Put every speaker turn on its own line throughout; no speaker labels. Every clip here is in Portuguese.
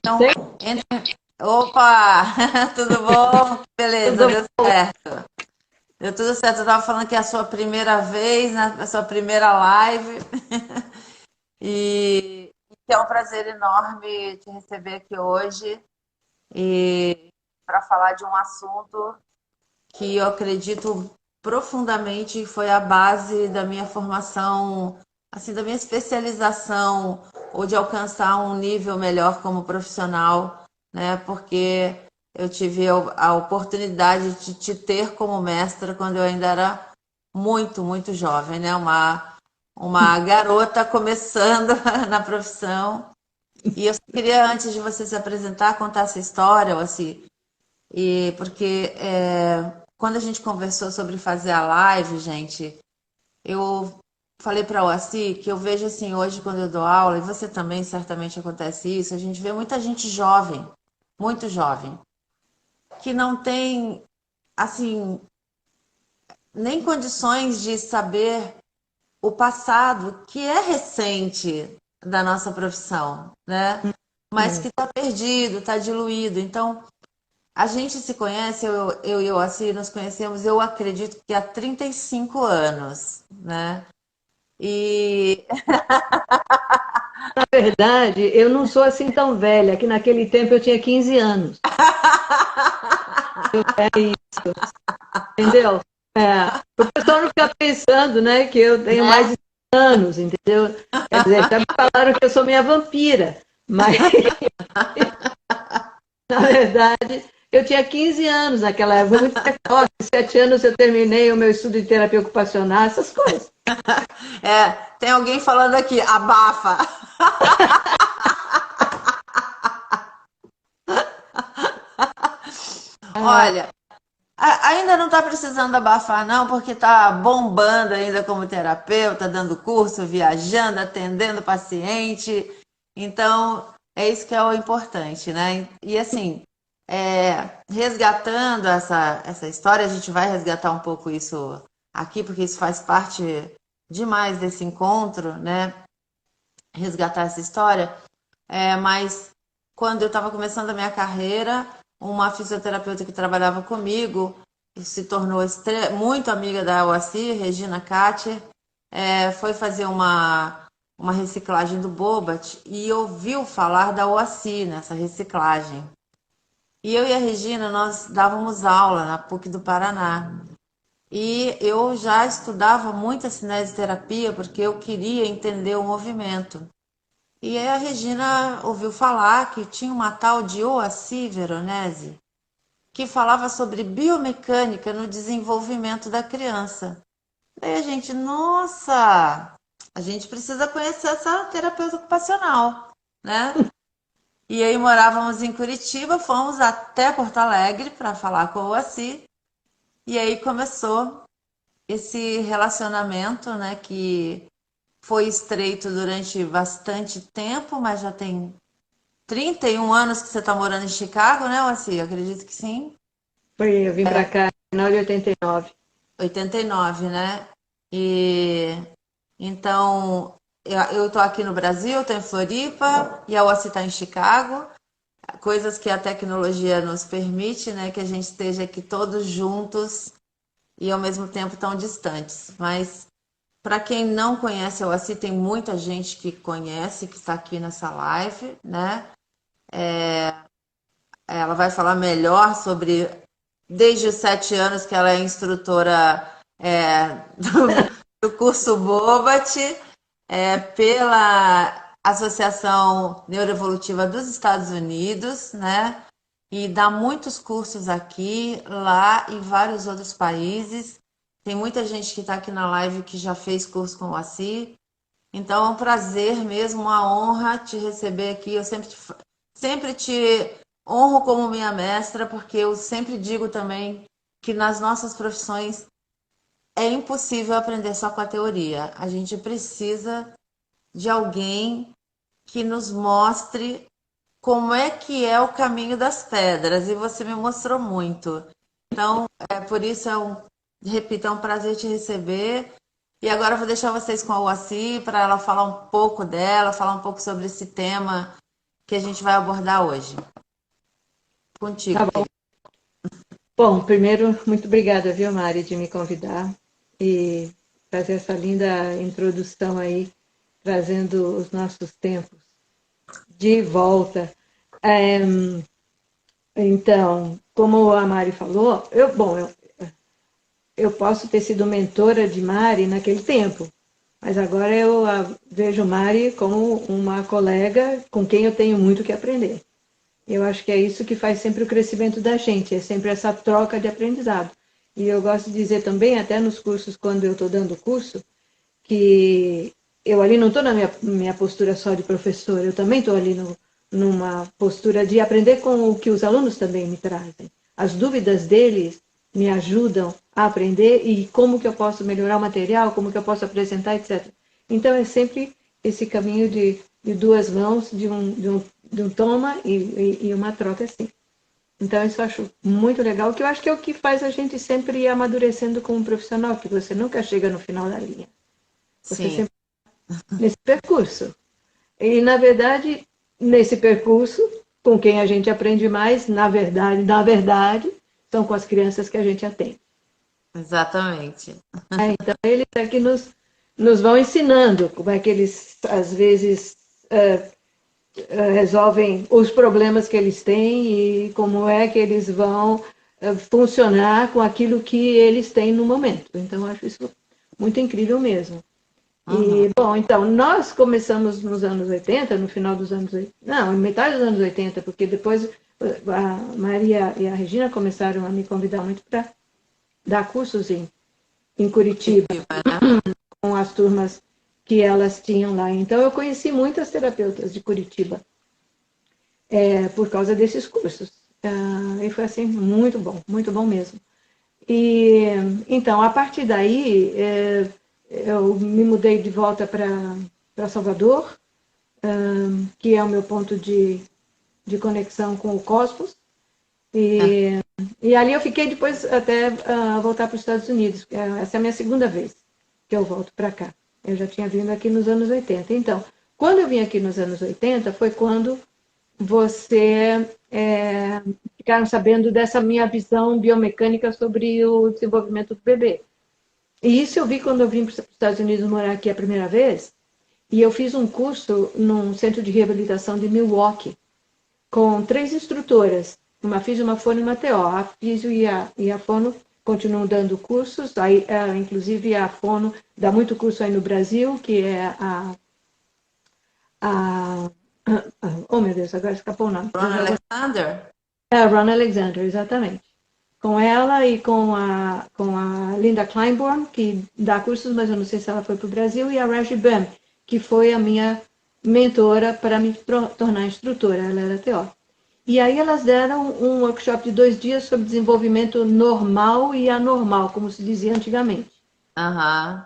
Então, opa! Tudo bom? Beleza,
Tudo
deu certo. Deu tudo certo. Eu estava falando que é a sua primeira vez, né? A sua primeira live. E que é um prazer enorme te receber aqui hoje e para falar de um assunto que eu acredito profundamente foi a base da minha formação, assim, da minha especialização ou de alcançar um nível melhor como profissional, né? Porque eu tive a oportunidade de te ter como mestra quando eu ainda era muito jovem, né? Uma garota começando na profissão. E eu só queria, antes de você se apresentar, contar essa história, assim, e porque quando a gente conversou sobre fazer a live, gente, eu falei para o Assi que eu vejo assim hoje quando eu dou aula, e você também certamente acontece isso, a gente vê muita gente jovem, muito jovem, que não tem assim nem condições de saber o passado, que é recente da nossa profissão, né? Mas que está perdido, está diluído. Então, a gente se conhece, eu e o Assi nos conhecemos, eu acredito que há 35 anos, né? E
Na verdade, eu não sou assim tão velha, que naquele tempo eu tinha 15 anos, entendeu? É, o pessoal não fica pensando, né, que eu tenho mais
né?
de 100 anos, entendeu? Quer dizer, já me falaram que eu sou minha vampira, mas, na verdade, eu tinha 15 anos naquela época, foi muito precoce, 7 anos eu terminei o meu estudo de terapia ocupacional, essas coisas.
Tem alguém falando aqui, abafa. Olha, ainda não está precisando abafar, não, porque está bombando ainda como terapeuta, dando curso, viajando, atendendo paciente. Então, é isso que é o importante, né? E assim, resgatando essa história, a gente vai resgatar um pouco isso aqui, porque isso faz parte demais desse encontro, né? Resgatar essa história. Mas quando eu estava começando a minha carreira, uma fisioterapeuta que trabalhava comigo se tornou muito amiga da UACI, Regina Katter, foi fazer uma reciclagem do Bobat e ouviu falar da UACI nessa reciclagem. E eu e a Regina, nós dávamos aula na PUC do Paraná. E eu já estudava muito a cinesioterapia porque eu queria entender o movimento. E aí a Regina ouviu falar que tinha uma tal de Oaci Veronese que falava sobre biomecânica no desenvolvimento da criança. Daí a gente, nossa, a gente precisa conhecer essa terapeuta ocupacional, né? E aí morávamos em Curitiba, fomos até Porto Alegre para falar com a Oaci. E aí começou esse relacionamento, né, que foi estreito durante bastante tempo, mas já tem 31 anos que você está morando em Chicago, né, Wassi? Acredito que sim.
Foi, eu vim para cá no final de 89.
89, né? E então eu tô aqui no Brasil, tô em Floripa e a Wassi está em Chicago. Coisas que a tecnologia nos permite, né? Que a gente esteja aqui todos juntos e ao mesmo tempo tão distantes. Mas para quem não conhece a Wassi, tem muita gente que conhece, que está aqui nessa live, né? Ela vai falar melhor sobre, desde os 7 anos que ela é instrutora do curso Bobat, pela Associação Neuroevolutiva dos Estados Unidos, né? E dá muitos cursos aqui, lá e vários outros países. Tem muita gente que está aqui na live que já fez curso com o Assi. Então é um prazer mesmo, uma honra te receber aqui. Eu sempre te honro como minha mestra, porque eu sempre digo também que nas nossas profissões é impossível aprender só com a teoria. A gente precisa de alguém que nos mostre como é que é o caminho das pedras, e você me mostrou muito. Então, por isso repito, é um prazer te receber. E agora eu vou deixar vocês com a Uaci para ela falar um pouco dela, falar um pouco sobre esse tema que a gente vai abordar hoje. Contigo,
Tá bom.
querida.
Bom, primeiro, muito obrigada, viu, Mari, de me convidar e fazer essa linda introdução aí, trazendo os nossos tempos de volta. É, então, como a Mari falou, eu posso ter sido mentora de Mari naquele tempo, mas agora eu vejo Mari como uma colega com quem eu tenho muito que aprender. Eu acho que é isso que faz sempre o crescimento da gente, é sempre essa troca de aprendizado. E eu gosto de dizer também, até nos cursos, quando eu estou dando curso, que eu ali não estou na minha postura só de professor, eu também estou ali numa postura de aprender com o que os alunos também me trazem. As dúvidas deles me ajudam a aprender e como que eu posso melhorar o material, como que eu posso apresentar, etc. Então é sempre esse caminho de duas mãos, de um toma e uma troca assim. Então isso eu acho muito legal, que eu acho que é o que faz a gente sempre ir amadurecendo como profissional, que você nunca chega no final da linha. Você
Sim,
sempre nesse percurso. E, na verdade, nesse percurso, com quem a gente aprende mais, na verdade, são com as crianças que a gente atende.
exatamente.
Então, eles é que nos vão ensinando como é que eles, às vezes, resolvem os problemas que eles têm e como é que eles vão funcionar com aquilo que eles têm no momento. Então, eu acho isso muito incrível mesmo.
Uhum.
E, bom, então, nós começamos nos anos 80, no final dos anos 80, não, metade dos anos 80, porque depois a Maria e a Regina começaram a me convidar muito para dar cursos em Curitiba,
Curitiba, né?
com as turmas que elas tinham lá. Então, eu conheci muitas terapeutas de Curitiba por causa desses cursos. E foi, assim, muito bom mesmo. E, então, a partir daí, eu me mudei de volta para Salvador, que é o meu ponto de conexão com o cosmos. E ali eu fiquei depois até voltar para os Estados Unidos. Essa é a minha segunda vez que eu volto para cá. Eu já tinha vindo aqui nos anos 80. Então, quando eu vim aqui nos anos 80, foi quando você ficaram sabendo dessa minha visão biomecânica sobre o desenvolvimento do bebê. E isso eu vi quando eu vim para os Estados Unidos morar aqui a primeira vez. E eu fiz um curso num centro de reabilitação de Milwaukee, com 3 instrutoras, uma físio, uma fono e uma TO. A físio e a fono continuam dando cursos, aí, inclusive a fono dá muito curso aí no Brasil, que é a oh meu Deus, agora escapou o nome.
Ron Alexander?
É a Ron Alexander, exatamente. Com ela e com a Linda Kleinborn, que dá cursos, mas eu não sei se ela foi para o Brasil, e a Raji Bam, que foi a minha mentora para me tornar instrutora, ela era TO. E aí elas deram um workshop de 2 dias sobre desenvolvimento normal e anormal, como se dizia antigamente.
Aham.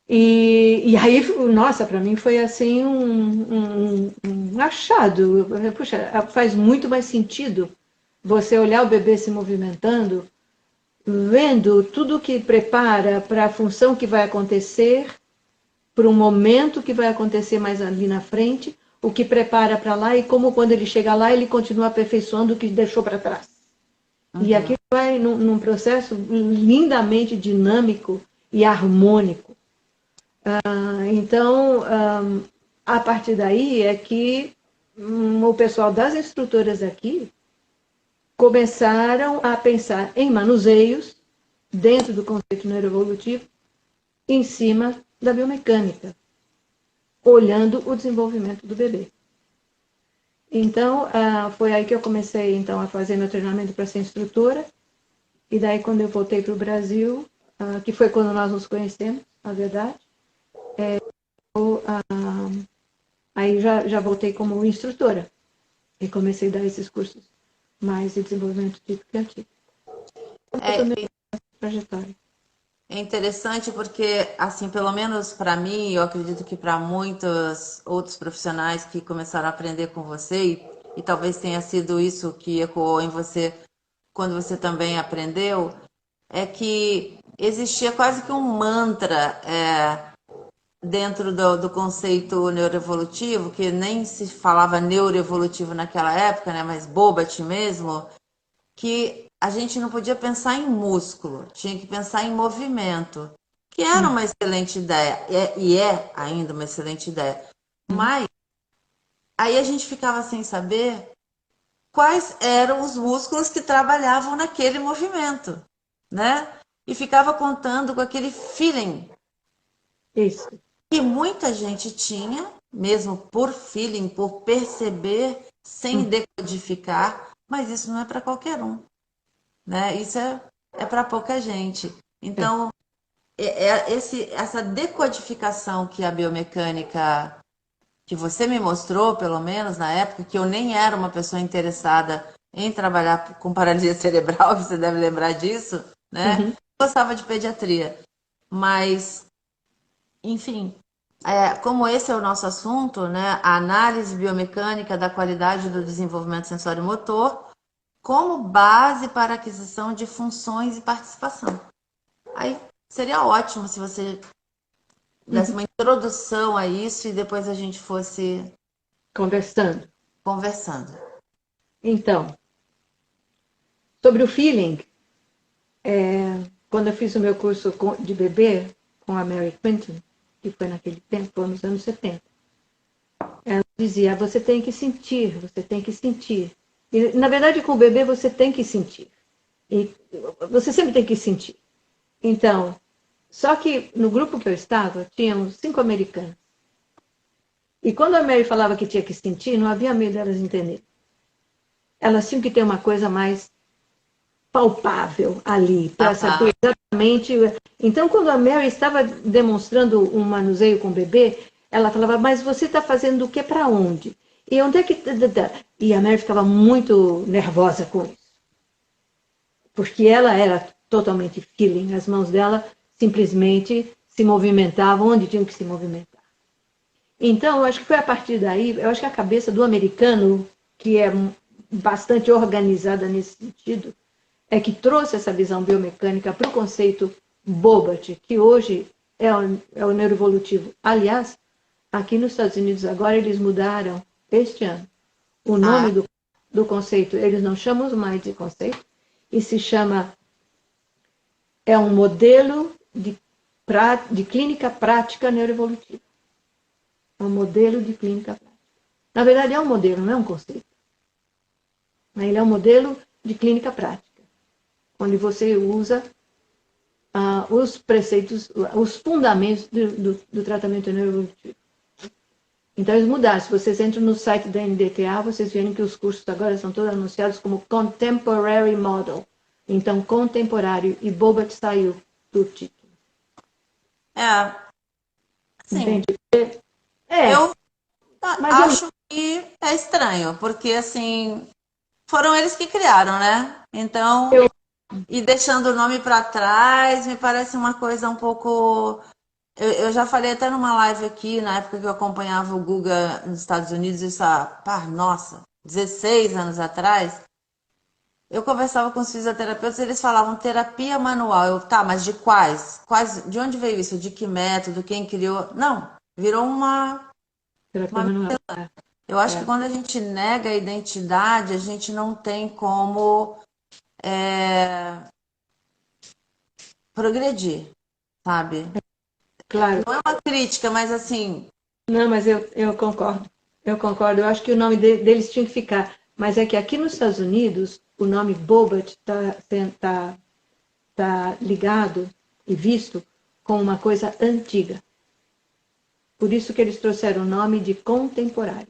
E aí, nossa, para mim foi assim um achado. Puxa, faz muito mais sentido você olhar o bebê se movimentando, vendo tudo que prepara para a função que vai acontecer, para um momento que vai acontecer mais ali na frente, o que prepara para lá e como quando ele chega lá ele continua aperfeiçoando o que deixou para trás. E
Uhum.
aqui vai num processo lindamente dinâmico e harmônico. Então, a partir daí é que o pessoal das instrutoras aqui começaram a pensar em manuseios dentro do conceito neuroevolutivo em cima da biomecânica, olhando o desenvolvimento do bebê. Então, foi aí que eu comecei então, a fazer meu treinamento para ser instrutora. E daí, quando eu voltei para o Brasil, que foi quando nós nos conhecemos, na verdade, eu, aí já voltei como instrutora. E comecei a dar esses cursos mais de desenvolvimento típico e criativo. Essa é a minha
É,
trajetória.
é interessante porque, assim, pelo menos para mim, eu acredito que para muitos outros profissionais que começaram a aprender com você, e talvez tenha sido isso que ecoou em você quando você também aprendeu, é que existia quase que um mantra dentro do conceito neuroevolutivo, que nem se falava neuroevolutivo naquela época, né, mas Bobat mesmo, que a gente não podia pensar em músculo, tinha que pensar em movimento, que era uma excelente ideia, e é ainda uma excelente ideia. Mas aí a gente ficava sem saber quais eram os músculos que trabalhavam naquele movimento, né? E ficava contando com aquele feeling
Isso.
que muita gente tinha, mesmo por feeling, por perceber, sem decodificar, mas isso não é para qualquer um, né? Isso é para pouca gente.
É.
Então, essa decodificação que a biomecânica, que você me mostrou, pelo menos na época, que eu nem era uma pessoa interessada em trabalhar com paralisia cerebral, você deve lembrar disso, né?
Uhum.
Gostava de pediatria, mas, enfim, como esse é o nosso assunto, né? A análise biomecânica da qualidade do desenvolvimento sensório-motor como base para a aquisição de funções e participação. Aí seria ótimo se você desse uma introdução a isso e depois a gente fosse
Conversando.
conversando.
Então, sobre o feeling, quando eu fiz o meu curso de bebê com a Mary Quinton, que foi naquele tempo, foi nos anos 70, ela dizia, você tem que sentir, você tem que sentir. E, na verdade, com o bebê você tem que sentir. E você sempre tem que sentir. Então, só que no grupo que eu estava, tínhamos 5 americanos. E quando a Mary falava que tinha que sentir, não havia medo delas entenderem. Elas tinham que ter uma coisa mais palpável ali, para saber exatamente. Então, quando a Mary estava demonstrando um manuseio com o bebê, ela falava, mas você está fazendo o que para onde? E onde é que. E a Mary ficava muito nervosa com isso. Porque ela era totalmente feeling, as mãos dela simplesmente se movimentavam onde tinham que se movimentar. Então, eu acho que foi a partir daí, eu acho que a cabeça do americano, que é bastante organizada nesse sentido, é que trouxe essa visão biomecânica para o conceito Bobat, que hoje é o neuroevolutivo. Aliás, aqui nos Estados Unidos agora eles mudaram, este ano, o nome do conceito. Eles não chamam mais de conceito, e se chama, é um modelo de clínica prática neuroevolutiva. É um modelo de clínica prática. Na verdade, é um modelo, não é um conceito. Ele é um modelo de clínica prática, onde você usa os preceitos, os fundamentos do tratamento neuroevolutivo. Então, eles mudaram. Se vocês entram no site da NDTA, vocês verem que os cursos agora são todos anunciados como Contemporary Model. Então, contemporâneo, e Bobat saiu do título.
Sim.
Entende?
Eu
mas
acho que é estranho, porque assim, foram eles que criaram, né? Então, e deixando o nome para trás, me parece uma coisa um pouco. Eu já falei até numa live aqui, na época que eu acompanhava o Guga nos Estados Unidos, isso nossa, 16 anos atrás. Eu conversava com os fisioterapeutas e eles falavam terapia manual. Tá, mas de quais? De onde veio isso? De que método? Quem criou? Não, virou uma.
terapia manual.
Eu acho que quando a gente nega a identidade, a gente não tem como progredir, sabe?
Claro.
Não é uma crítica, mas assim.
Não, mas eu concordo. Eu concordo. Eu acho que o nome deles tinha que ficar. Mas é que aqui nos Estados Unidos, o nome Bobat tá ligado e visto como uma coisa antiga. Por isso que eles trouxeram o nome de contemporary.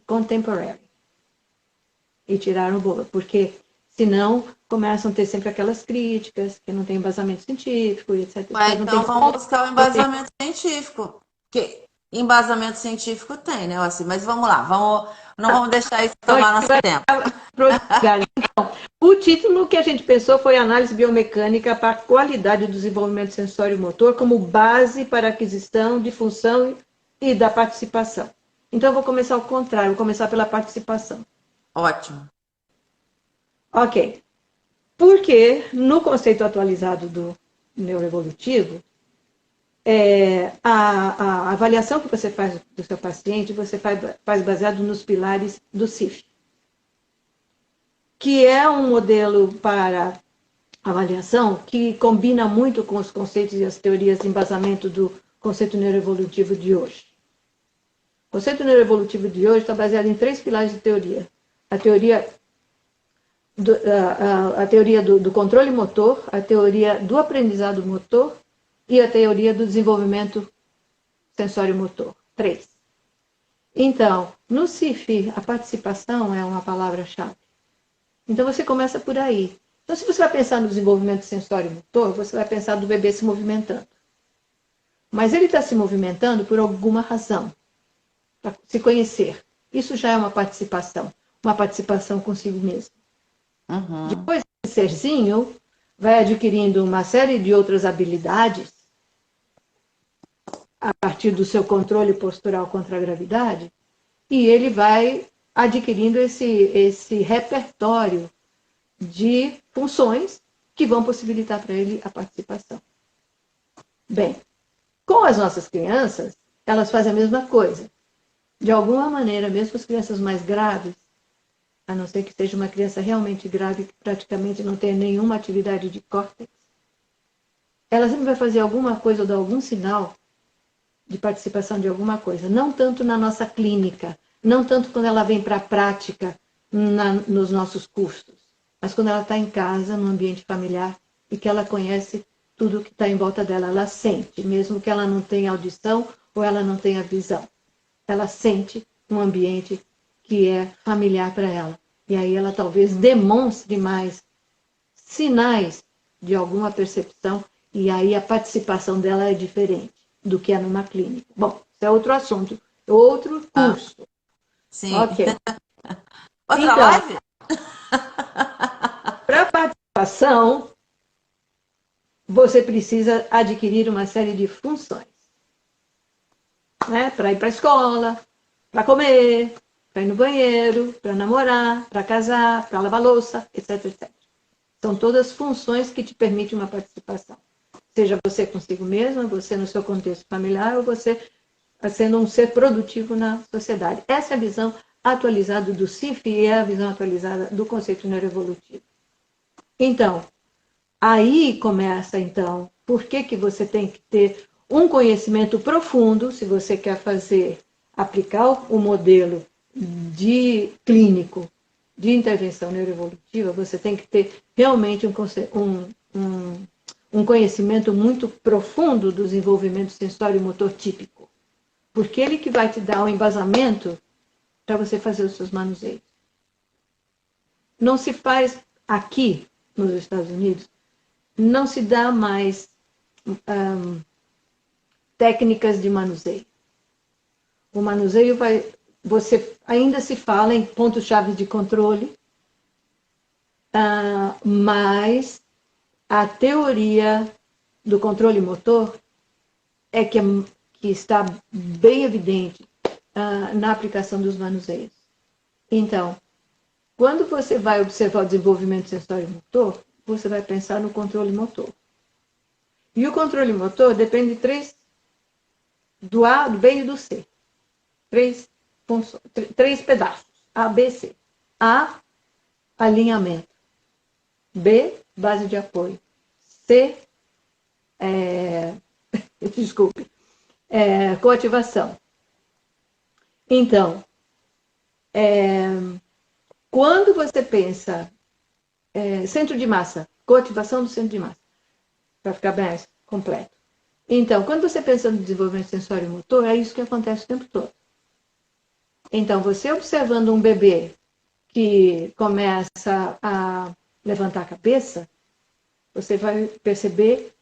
E tiraram o Bobat, porque senão começam a ter sempre aquelas críticas, que não tem embasamento científico, etc.
Então vamos buscar o embasamento científico. Porque embasamento científico tem, né? Assim, mas vamos lá, não vamos deixar isso tomar nosso tempo.
Então, o título que a gente pensou foi Análise Biomecânica para a Qualidade do Desenvolvimento Sensório-Motor como base para a aquisição de função e da participação. Então, eu vou começar ao contrário, vou começar pela participação.
Ótimo.
Ok. Porque no conceito atualizado do neuroevolutivo, A avaliação que você faz do seu paciente, você faz baseado nos pilares do CIF, que é um modelo para avaliação que combina muito com os conceitos e as teorias de embasamento do conceito neuroevolutivo de hoje. O conceito neuroevolutivo de hoje está baseado em 3 pilares de teoria. A teoria do controle motor, a teoria do aprendizado motor e a teoria do desenvolvimento sensório-motor. 3. Então, no CIF, a participação é uma palavra-chave. Então, você começa por aí. Então, se você vai pensar no desenvolvimento sensório-motor, você vai pensar do bebê se movimentando. Mas ele está se movimentando por alguma razão, para se conhecer. Isso já é uma participação consigo mesmo.
Uhum.
Depois, esse serzinho vai adquirindo uma série de outras habilidades a partir do seu controle postural contra a gravidade, e ele vai adquirindo esse repertório de funções que vão possibilitar para ele a participação. Bem, com as nossas crianças, elas fazem a mesma coisa. De alguma maneira, mesmo as crianças mais graves, a não ser que seja uma criança realmente grave, que praticamente não tenha nenhuma atividade de córtex, ela sempre vai fazer alguma coisa ou dar algum sinal de participação de alguma coisa. Não tanto na nossa clínica, não tanto quando ela vem para a prática nos nossos cursos, mas quando ela está em casa, no ambiente familiar, e que ela conhece tudo que está em volta dela. Ela sente, mesmo que ela não tenha audição ou ela não tenha visão. Ela sente um ambiente que é familiar para ela. E aí ela talvez demonstre mais sinais de alguma percepção, e aí a participação dela é diferente do que é numa clínica. Bom, isso é outro assunto, outro curso.
Sim.
Ok.
Outra
então,
live?
Para participação, você precisa adquirir uma série de funções. Né? Para ir para a escola, para comer, para ir no banheiro, para namorar, para casar, para lavar louça, etc, etc. São todas funções que te permitem uma participação. Seja você consigo mesma, você no seu contexto familiar, ou você sendo um ser produtivo na sociedade. Essa é a visão atualizada do CIF e é a visão atualizada do conceito neuroevolutivo. Então, aí começa, então, por que você tem que ter um conhecimento profundo, se você quer aplicar o modelo de clínico de intervenção neuroevolutiva, você tem que ter realmente um conhecimento muito profundo do desenvolvimento sensório-motor típico, porque ele que vai te dar o embasamento para você fazer os seus manuseios. Não se faz aqui, nos Estados Unidos, não se dá mais técnicas de manuseio. O manuseio ainda se fala em pontos-chave de controle, mas a teoria do controle motor é que está bem evidente na aplicação dos manuseios. Então, quando você vai observar o desenvolvimento sensório-motor, você vai pensar no controle motor. E o controle motor depende de do A, do B e do C. Três pedaços, A, B, C. A, alinhamento. B, base de apoio. C, desculpe, coativação. Então, quando você pensa centro de massa, coativação do centro de massa, para ficar bem completo. Então, quando você pensa no desenvolvimento sensório-motor, é isso que acontece o tempo todo. Então, você observando um bebê que começa a levantar a cabeça, você vai perceber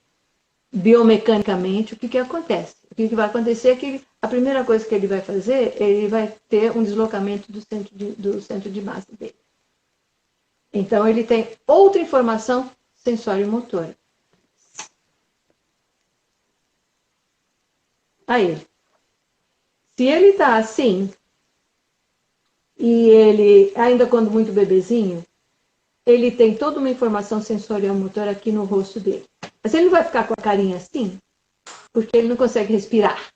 biomecanicamente o que acontece. O que vai acontecer é que a primeira coisa que ele vai fazer, ele vai ter um deslocamento do centro de massa dele. Então, ele tem outra informação sensório-motora. Aí, se ele está assim, e ele, ainda quando muito bebezinho, ele tem toda uma informação sensorial motora aqui no rosto dele. Mas ele vai ficar com a carinha assim? porque ele não consegue respirar.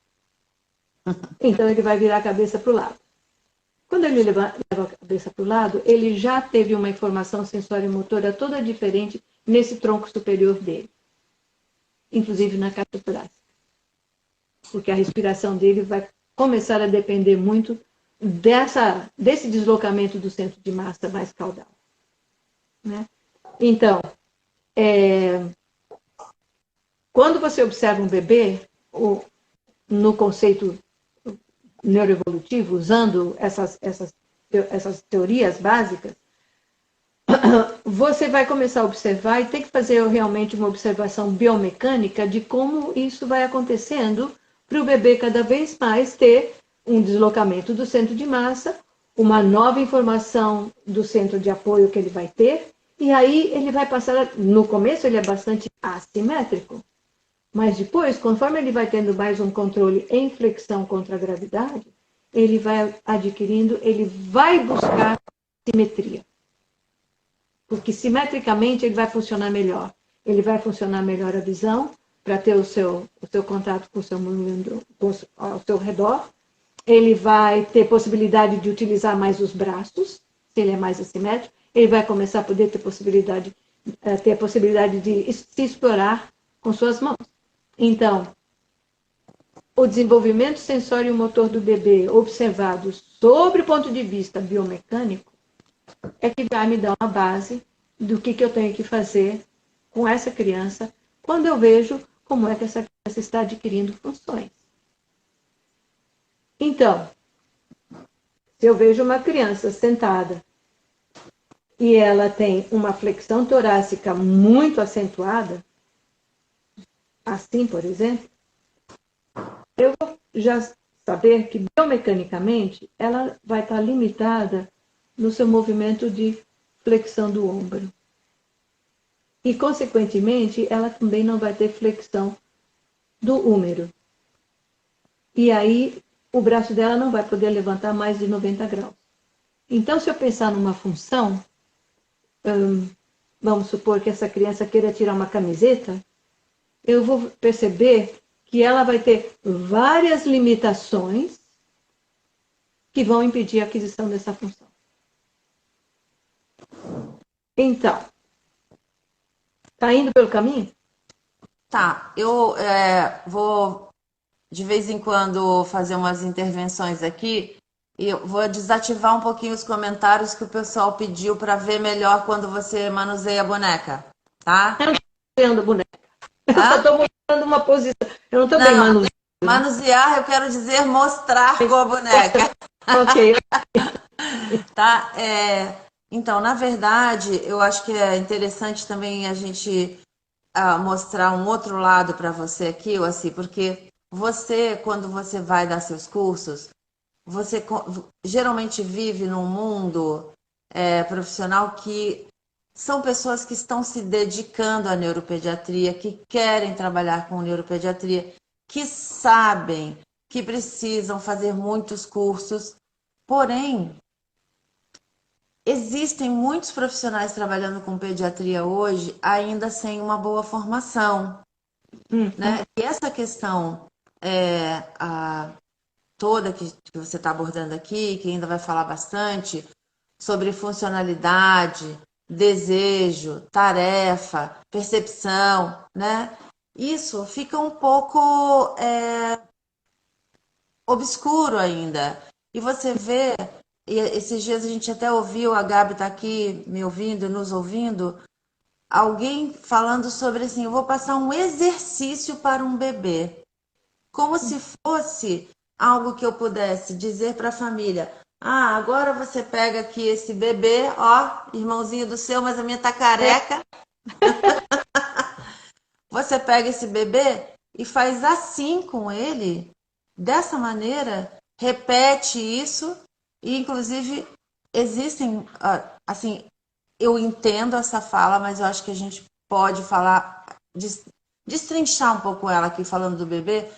Então ele vai virar a cabeça para o lado. Quando ele leva a cabeça para o lado, ele já teve uma informação sensório-motora toda diferente nesse tronco superior dele, inclusive na caixa torácica. Porque a respiração dele vai começar a depender muito desse deslocamento do centro de massa mais caudal. Né? Então, quando você observa um bebê, no conceito neuroevolutivo, usando essas teorias básicas, você vai começar a observar e tem que fazer realmente uma observação biomecânica de como isso vai acontecendo para o bebê cada vez mais ter um deslocamento do centro de massa, uma nova informação do centro de apoio que ele vai ter, e aí ele vai passar, no começo ele é bastante assimétrico, mas depois, conforme ele vai tendo mais um controle em flexão contra a gravidade, ele vai adquirindo, ele vai buscar simetria. Porque simetricamente ele vai funcionar melhor. Ele vai funcionar melhor a visão, para ter o seu contato com o seu mundo ao seu redor. Ele vai ter possibilidade de utilizar mais os braços, se ele é mais assimétrico. Ele vai começar a poder ter a possibilidade de se explorar com suas mãos. Então, o desenvolvimento sensório-motor do bebê observado sobre o ponto de vista biomecânico é que vai me dar uma base do que eu tenho que fazer com essa criança quando eu vejo como é que essa criança está adquirindo funções. Então, se eu vejo uma criança sentada e ela tem uma flexão torácica muito acentuada, assim, por exemplo, eu vou já saber que biomecanicamente ela vai estar limitada no seu movimento de flexão do ombro. E, consequentemente, ela também não vai ter flexão do húmero. E aí, o braço dela não vai poder levantar mais de 90 graus. Então, se eu pensar numa função, vamos supor que essa criança queira tirar uma camiseta, eu vou perceber que ela vai ter várias limitações que vão impedir a aquisição dessa função. Então, está indo pelo caminho?
Tá, eu vou de vez em quando fazer umas intervenções aqui e eu vou desativar um pouquinho os comentários que o pessoal pediu para ver melhor quando você manuseia a boneca, tá?
Eu não estou manuseando a boneca. Eu
Hã?
só estou mostrando uma posição. Eu não estou bem manuseando.
Manusear, eu quero dizer mostrar com a boneca.
Ok.
Tá? Então, na verdade, eu acho que é interessante também a gente mostrar um outro lado para você aqui, assim, porque você, quando você vai dar seus cursos, você geralmente vive num mundo profissional que são pessoas que estão se dedicando à neuropediatria, que querem trabalhar com neuropediatria, que sabem que precisam fazer muitos cursos, porém, existem muitos profissionais trabalhando com pediatria hoje, ainda sem uma boa formação, né? E essa questão toda que você está abordando aqui, que ainda vai falar bastante, sobre funcionalidade, desejo, tarefa, percepção, né? Isso fica um pouco obscuro ainda. E você vê, e esses dias a gente até ouviu, a Gabi está aqui me ouvindo, nos ouvindo, alguém falando sobre assim, eu vou passar um exercício para um bebê. Como se fosse algo que eu pudesse dizer para a família. Ah, agora você pega aqui esse bebê, ó, irmãozinho do seu, mas a minha tá careca. Você pega esse bebê e faz assim com ele, dessa maneira, repete isso, e inclusive existem, assim, eu entendo essa fala, mas eu acho que a gente pode falar, destrinchar um pouco ela aqui falando do bebê,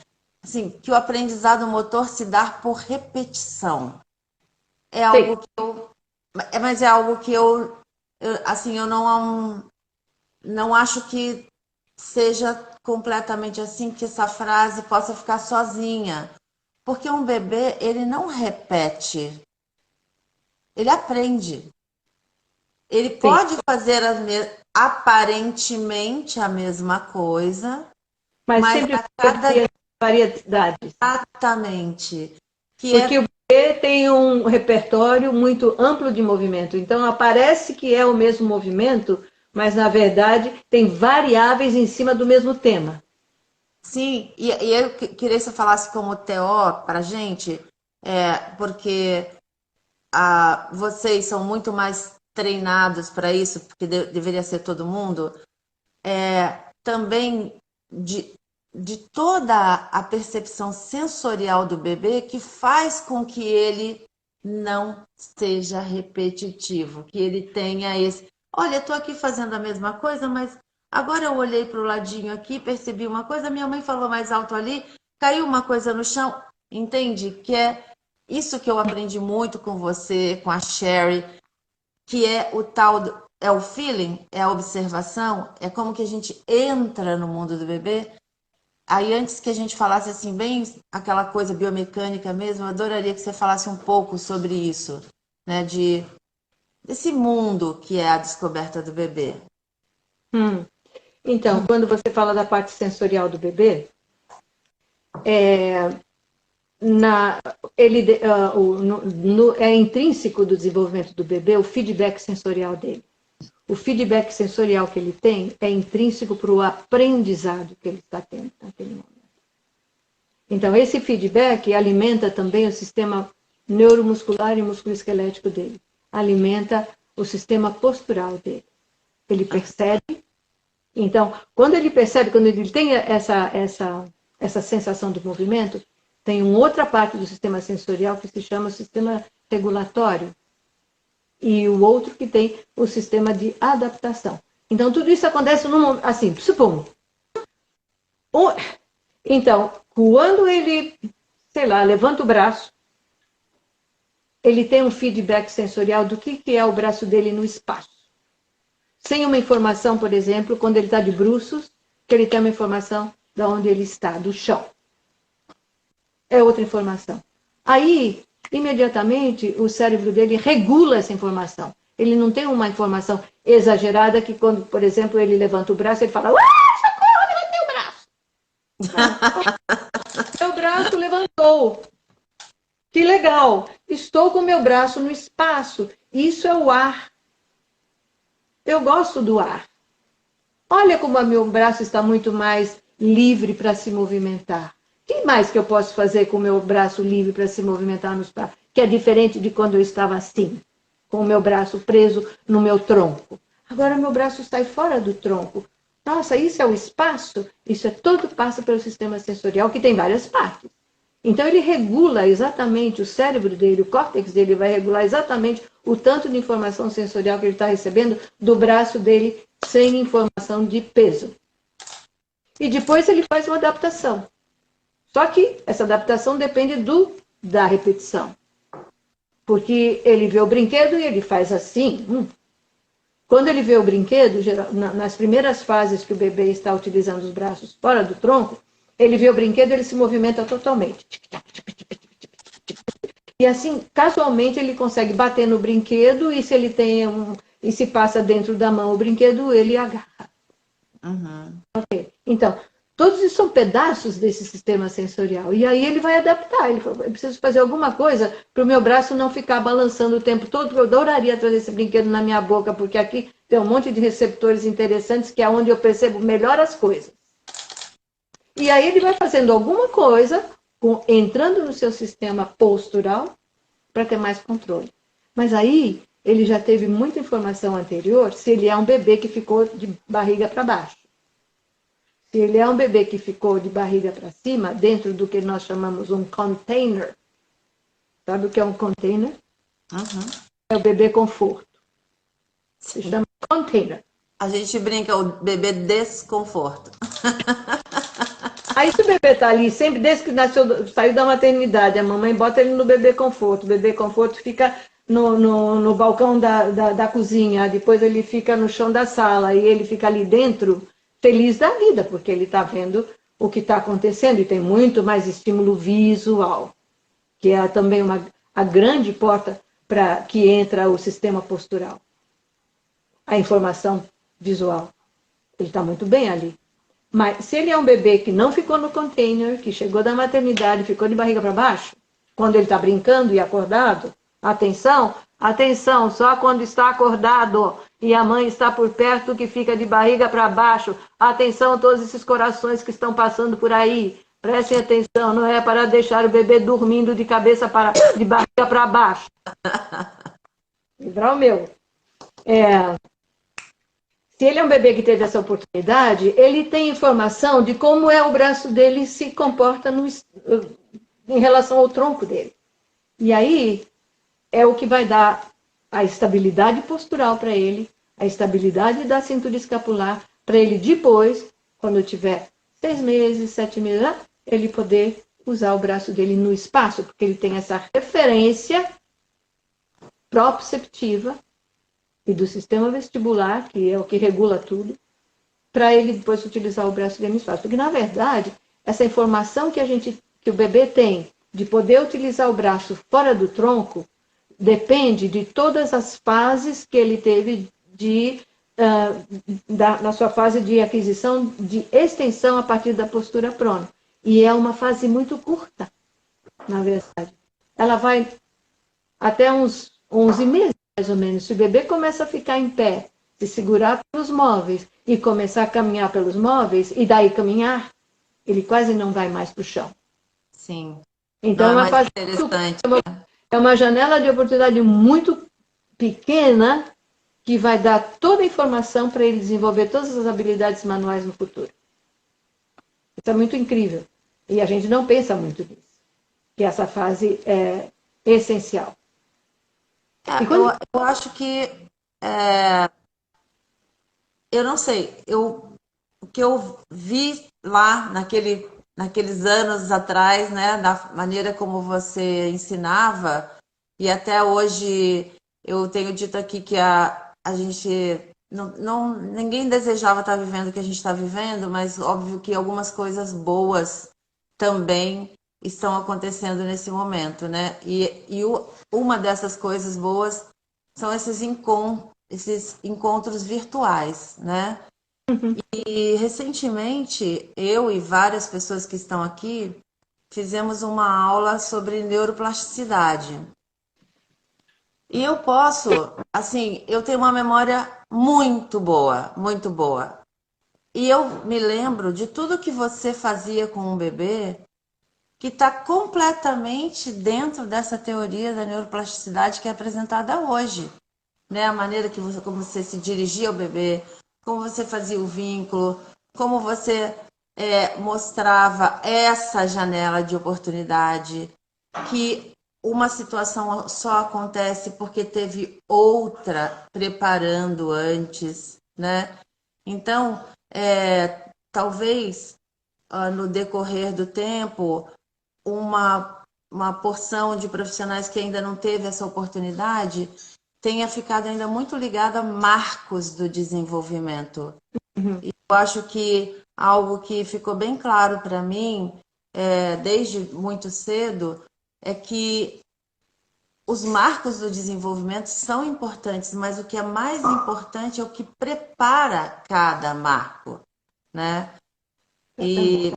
assim, que o aprendizado motor se dá por repetição. É algo que mas é algo que assim, eu não acho que seja completamente assim que essa frase possa ficar sozinha. Porque um bebê, ele não repete, ele aprende. Ele
Sim.
pode fazer aparentemente a mesma coisa,
Mas
mas
sempre
a
pode
cada
ter variedades.
exatamente, que
Porque
é
o bebê tem um repertório muito amplo de movimento. Então, parece que é o mesmo movimento, mas, na verdade, tem variáveis em cima do mesmo tema.
sim, e eu queria que você falasse como TO para gente, porque vocês são muito mais treinados para isso, porque deveria ser todo mundo, também de toda a percepção sensorial do bebê que faz com que ele não seja repetitivo, que ele tenha esse. Olha, eu estou aqui fazendo a mesma coisa, mas agora eu olhei para o ladinho aqui, percebi uma coisa, minha mãe falou mais alto ali, caiu uma coisa no chão, entende? Que é isso que eu aprendi muito com você, com a Sherry, que é o tal é o feeling, é a observação, é como que a gente entra no mundo do bebê. Aí antes que a gente falasse assim bem aquela coisa biomecânica mesmo, eu adoraria que você falasse um pouco sobre isso, né, desse mundo que é a descoberta do bebê.
Então, quando você fala da parte sensorial do bebê, é intrínseco do desenvolvimento do bebê o feedback sensorial dele. O feedback sensorial que ele tem é intrínseco para o aprendizado que ele está tendo naquele momento. Então, esse feedback alimenta também o sistema neuromuscular e musculoesquelético dele. Alimenta o sistema postural dele. Ele percebe. Então, quando ele percebe, quando ele tem essa sensação do movimento, tem uma outra parte do sistema sensorial que se chama sistema regulatório. E o outro que tem o sistema de adaptação. Então, tudo isso acontece assim, supomos. Então, quando ele, sei lá, levanta o braço, ele tem um feedback sensorial do que é o braço dele no espaço. Sem uma informação, por exemplo, quando ele está de bruços, que ele tem uma informação de onde ele está, do chão. É outra informação. Aí, imediatamente, o cérebro dele regula essa informação. Ele não tem uma informação exagerada que quando, por exemplo, ele levanta o braço, ele fala, socorro, levantei o braço. Meu braço levantou. Que legal. Estou com meu braço no espaço. Isso é o ar. Eu gosto do ar. Olha como o meu braço está muito mais livre para se movimentar. O que mais que eu posso fazer com o meu braço livre para se movimentar no espaço? Que é diferente de quando eu estava assim, com o meu braço preso no meu tronco. Agora meu braço sai fora do tronco. Nossa, isso é o espaço? Isso é todo passa pelo sistema sensorial, que tem várias partes. Então ele regula exatamente o cérebro dele, o córtex dele vai regular exatamente o tanto de informação sensorial que ele está recebendo do braço dele sem informação de peso. E depois ele faz uma adaptação. Só que essa adaptação depende da repetição. Porque ele vê o brinquedo e ele faz assim. Quando ele vê o brinquedo, nas primeiras fases que o bebê está utilizando os braços fora do tronco, ele vê o brinquedo e ele se movimenta totalmente. E assim, casualmente, ele consegue bater no brinquedo e se ele tem e se passa dentro da mão o brinquedo, ele agarra.
Uhum.
Okay. Então, todos isso são pedaços desse sistema sensorial. E aí ele vai adaptar. Ele fala, eu preciso fazer alguma coisa para o meu braço não ficar balançando o tempo todo. Eu adoraria trazer esse brinquedo na minha boca, porque aqui tem um monte de receptores interessantes, que é onde eu percebo melhor as coisas. E aí ele vai fazendo alguma coisa, entrando no seu sistema postural, para ter mais controle. Mas aí ele já teve muita informação anterior se ele é um bebê que ficou de barriga para baixo. Se ele é um bebê que ficou de barriga para cima, dentro do que nós chamamos um container. Sabe o que é um container?
Uhum.
É o bebê conforto. Se chama container.
A gente brinca o bebê desconforto.
Aí se o bebê está ali, sempre desde que saiu da maternidade, a mamãe bota ele no bebê conforto. O bebê conforto fica no balcão da cozinha, depois ele fica no chão da sala, e ele fica ali dentro, feliz da vida, porque ele está vendo o que está acontecendo e tem muito mais estímulo visual, que é também a grande porta para que entra o sistema postural. A informação visual. Ele está muito bem ali. Mas se ele é um bebê que não ficou no container, que chegou da maternidade, ficou de barriga para baixo, quando ele está brincando e acordado, atenção, atenção, só quando está acordado e a mãe está por perto que fica de barriga para baixo. Atenção, todos esses corações que estão passando por aí. Prestem atenção, não é para deixar o bebê dormindo de cabeça de barriga para baixo. Livrar o meu. Se ele é um bebê que teve essa oportunidade, ele tem informação de como é o braço dele se comporta em relação ao tronco dele. E aí é o que vai dar a estabilidade postural para ele, a estabilidade da cintura escapular, para ele depois, quando tiver 6 meses, 7 meses, ele poder usar o braço dele no espaço, porque ele tem essa referência proprioceptiva e do sistema vestibular, que é o que regula tudo, para ele depois utilizar o braço dele no espaço. Porque, na verdade, essa informação que o bebê tem de poder utilizar o braço fora do tronco depende de todas as fases que ele teve na sua fase de aquisição de extensão a partir da postura prona. E é uma fase muito curta, na verdade. Ela vai até uns 11 meses, mais ou menos. Se o bebê começa a ficar em pé, se segurar pelos móveis e começar a caminhar pelos móveis, e daí caminhar, ele quase não vai mais para o chão.
Sim.
Então,
é mais interessante.
É uma janela de oportunidade muito pequena que vai dar toda a informação para ele desenvolver todas as habilidades manuais no futuro. Isso é muito incrível. E a gente não pensa muito nisso. Que essa fase é essencial.
Eu acho que... eu não sei. O que eu vi lá naqueles anos atrás, né, da maneira como você ensinava, e até hoje eu tenho dito aqui que a gente ninguém desejava estar vivendo o que a gente está vivendo, mas óbvio que algumas coisas boas também estão acontecendo nesse momento, né? Uma dessas coisas boas são esses encontros virtuais, né? E recentemente, eu e várias pessoas que estão aqui fizemos uma aula sobre neuroplasticidade. E eu eu tenho uma memória muito boa, muito boa. E eu me lembro de tudo que você fazia com um bebê que está completamente dentro dessa teoria da neuroplasticidade que é apresentada hoje, né? A maneira como você se dirigia ao bebê, como você fazia o vínculo, como você mostrava essa janela de oportunidade, que uma situação só acontece porque teve outra preparando antes, né? Então, talvez no decorrer do tempo, uma porção de profissionais que ainda não teve essa oportunidade tenha ficado ainda muito ligada a marcos do desenvolvimento. E eu acho que algo que ficou bem claro para mim, desde muito cedo, é que os marcos do desenvolvimento são importantes, mas o que é mais importante é o que prepara cada marco, né? E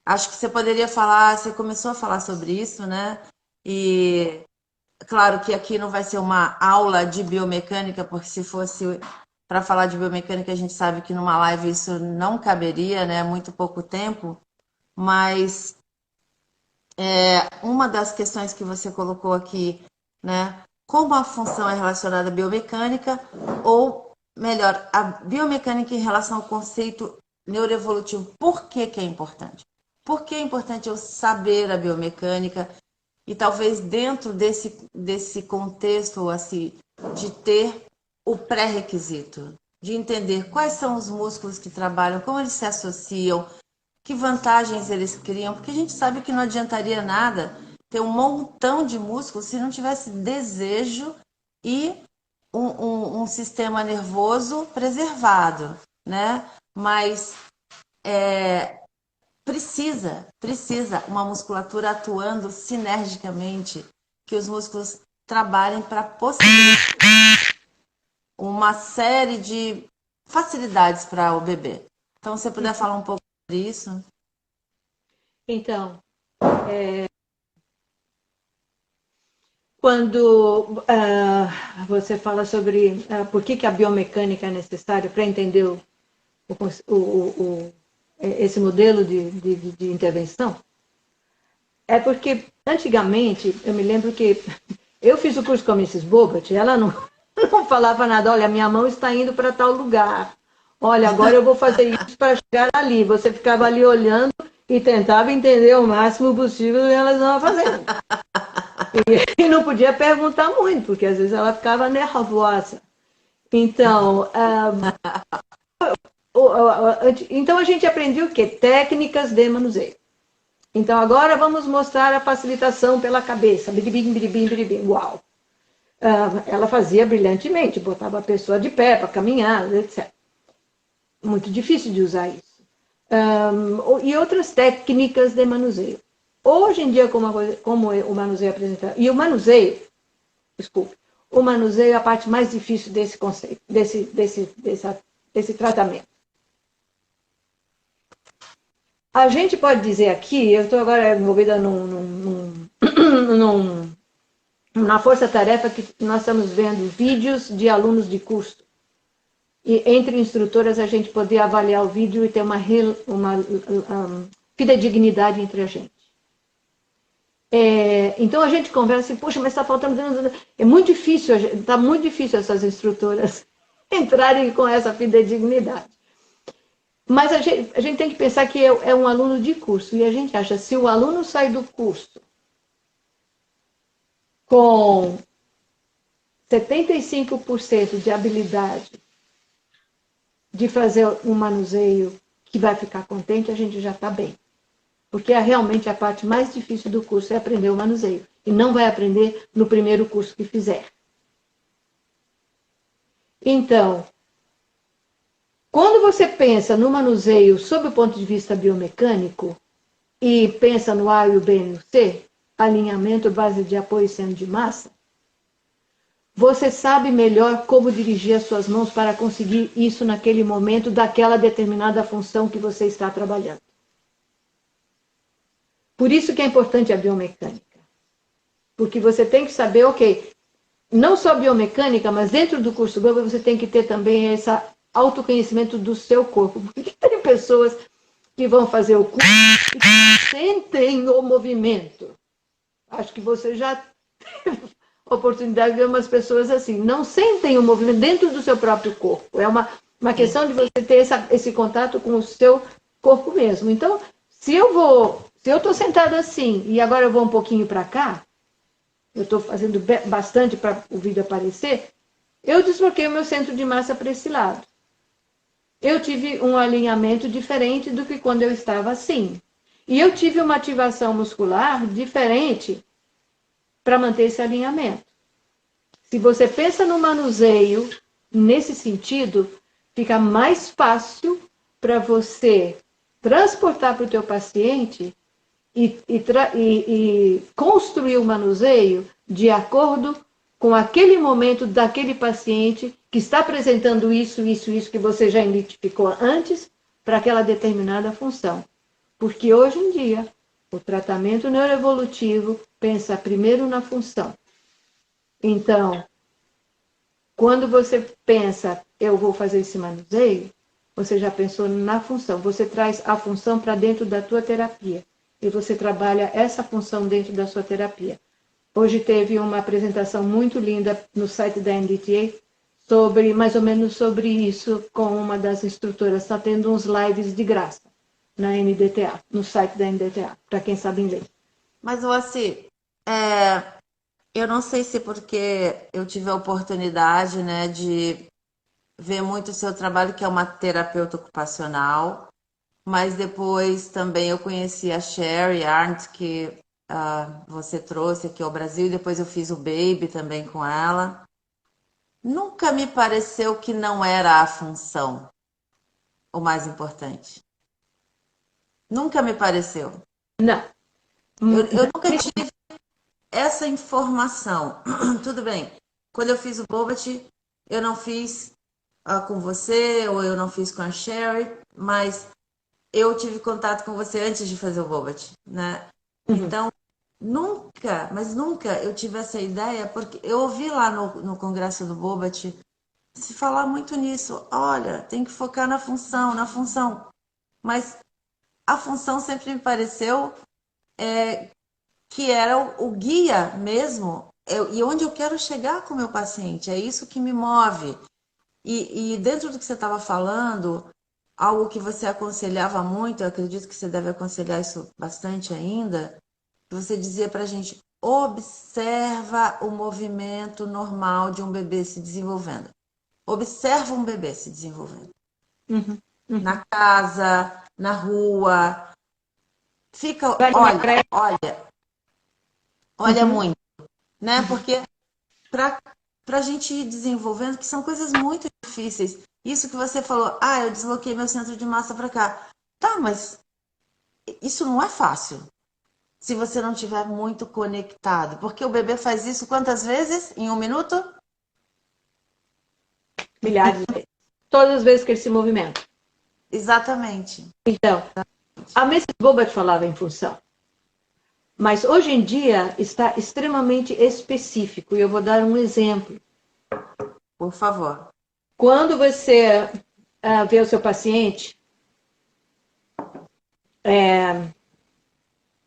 acho que você poderia falar, você começou a falar sobre isso, né? E claro que aqui não vai ser uma aula de biomecânica, porque se fosse para falar de biomecânica, a gente sabe que numa live isso não caberia, né? Muito pouco tempo. Mas uma das questões que você colocou aqui, né? Como a função é relacionada à biomecânica, ou melhor, a biomecânica em relação ao conceito neuroevolutivo. Por que é importante? Por que é importante eu saber a biomecânica? E talvez dentro desse contexto assim, de ter o pré-requisito, de entender quais são os músculos que trabalham, como eles se associam, que vantagens eles criam, porque a gente sabe que não adiantaria nada ter um montão de músculos se não tivesse desejo e um sistema nervoso preservado, né? mas precisa uma musculatura atuando sinergicamente, que os músculos trabalhem para possibilitar uma série de facilidades para o bebê. Então, se você puder falar um pouco sobre isso.
Então, quando você fala sobre por que a biomecânica é necessária para entender esse modelo de intervenção, é porque antigamente, eu me lembro que eu fiz o curso com a Mrs. Bobert, ela não falava nada, olha, minha mão está indo para tal lugar, olha, agora eu vou fazer isso para chegar ali. Você ficava ali olhando e tentava entender o máximo possível o que elas estavam fazendo. E não podia perguntar muito, porque às vezes ela ficava nervosa. Então, então a gente aprendeu o quê? Técnicas de manuseio. Então agora vamos mostrar a facilitação pela cabeça. Biribim, biribim, biribim. Uau! Ela fazia brilhantemente, botava a pessoa de pé para caminhar, etc. Muito difícil de usar isso. E outras técnicas de manuseio. Hoje em dia, como o manuseio apresentado, e o manuseio é a parte mais difícil desse conceito, desse tratamento. A gente pode dizer aqui, eu estou agora envolvida na força-tarefa que nós estamos vendo vídeos de alunos de curso. E entre instrutoras a gente poder avaliar o vídeo e ter uma fidedignidade entre a gente. Então a gente conversa assim, poxa, mas está faltando... É muito difícil, está muito difícil essas instrutoras entrarem com essa fidedignidade. Mas a gente tem que pensar que é um aluno de curso, e a gente acha, se o aluno sai do curso com 75% de habilidade de fazer um manuseio que vai ficar contente, a gente já está bem. Porque realmente a parte mais difícil do curso é aprender o manuseio. E não vai aprender no primeiro curso que fizer. Então, quando você pensa no manuseio sob o ponto de vista biomecânico, e pensa no A e o B e no C, alinhamento, base de apoio e centro de massa, você sabe melhor como dirigir as suas mãos para conseguir isso naquele momento, daquela determinada função que você está trabalhando. Por isso que é importante a biomecânica. Porque você tem que saber, ok, não só biomecânica, mas dentro do curso Global você tem que ter também esse autoconhecimento do seu corpo. Porque tem pessoas que vão fazer o curso e que sentem o movimento. Acho que você já teve a oportunidade de ver umas pessoas assim, não sentem o movimento dentro do seu próprio corpo. É uma questão de você ter esse contato com o seu corpo mesmo. Então, se eu estou sentada assim e agora eu vou um pouquinho para cá, eu estou fazendo bastante para o vídeo aparecer, eu desloquei o meu centro de massa para esse lado. Eu tive um alinhamento diferente do que quando eu estava assim. E eu tive uma ativação muscular diferente para manter esse alinhamento. Se você pensa no manuseio nesse sentido, fica mais fácil para você transportar para o teu paciente e construir o manuseio de acordo com aquele momento daquele paciente que está apresentando isso que você já identificou antes para aquela determinada função. Porque hoje em dia, o tratamento neuroevolutivo pensa primeiro na função. Então, quando você pensa, eu vou fazer esse manuseio, você já pensou na função. Você traz a função para dentro da tua terapia. E você trabalha essa função dentro da sua terapia. Hoje teve uma apresentação muito linda no site da NDTA, mais ou menos sobre isso, com uma das instrutoras. Está tendo uns lives de graça na NDTA, no site da NDTA, para quem sabe inglês.
Mas, Moacir, eu não sei se porque eu tive a oportunidade, né, de ver muito o seu trabalho, que é uma terapeuta ocupacional, mas depois também eu conheci a Sherry Arndt, que você trouxe aqui ao Brasil, e depois eu fiz o Baby também com ela. Nunca me pareceu que não era a função. o mais importante. Nunca me pareceu.
Não.
Eu nunca tive essa informação. Tudo bem. Quando eu fiz o Bobat, eu não fiz com você, ou eu não fiz com a Sherry, mas eu tive contato com você antes de fazer o Bobat, né? Então, nunca, mas nunca eu tive essa ideia, porque eu ouvi lá no congresso do Bobat se falar muito nisso. Olha, tem que focar na função, na função. Mas a função sempre me pareceu que era o guia mesmo, e onde eu quero chegar com o meu paciente. É isso que me move. E dentro do que você estava falando, algo que você aconselhava muito, eu acredito que você deve aconselhar isso bastante ainda, que você dizia para a gente: observa o movimento normal de um bebê se desenvolvendo. Observa um bebê se desenvolvendo. Na casa, na rua. Fica, olha muito, né? Porque para a gente ir desenvolvendo, que são coisas muito difíceis. Isso que você falou, eu desloquei meu centro de massa para cá. Tá, mas isso não é fácil se você não estiver muito conectado. Porque o bebê faz isso quantas vezes em um minuto?
Milhares de vezes. Todas as vezes que ele se movimenta.
Exatamente.
Então, a Mrs. Bobat falava em função. Mas hoje em dia está extremamente específico. E eu vou dar um exemplo.
Por favor.
Quando você vê o seu paciente,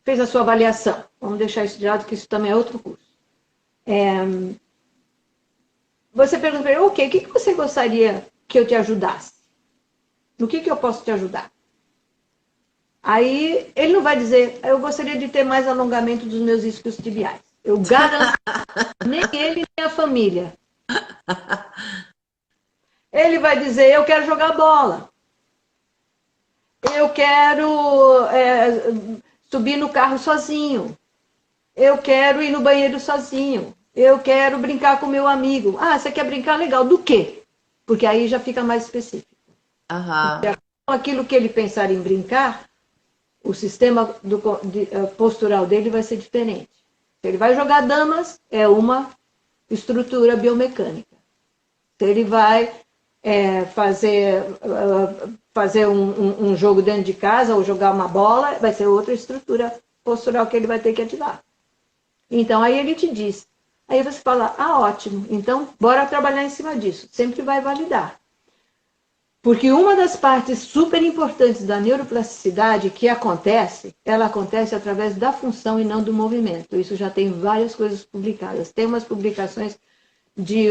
fez a sua avaliação. Vamos deixar isso de lado, que isso também é outro curso. Você pergunta para ele: ok, o que você gostaria que eu te ajudasse? No que eu posso te ajudar? Aí ele não vai dizer: eu gostaria de ter mais alongamento dos meus isquios tibiais. Eu garanto, nem ele nem a família. Ele vai dizer: eu quero jogar bola. Eu quero subir no carro sozinho. Eu quero ir no banheiro sozinho. Eu quero brincar com meu amigo. Você quer brincar? Legal. Do quê? Porque aí já fica mais específico. Aquilo que ele pensar em brincar, o sistema postural dele vai ser diferente. Se ele vai jogar damas, é uma estrutura biomecânica. Se ele vai fazer um jogo dentro de casa ou jogar uma bola, vai ser outra estrutura postural que ele vai ter que ativar. Então, aí ele te diz. Aí você fala: ótimo, então bora trabalhar em cima disso. Sempre vai validar. Porque uma das partes super importantes da neuroplasticidade que ela acontece através da função e não do movimento. Isso já tem várias coisas publicadas. Tem umas publicações de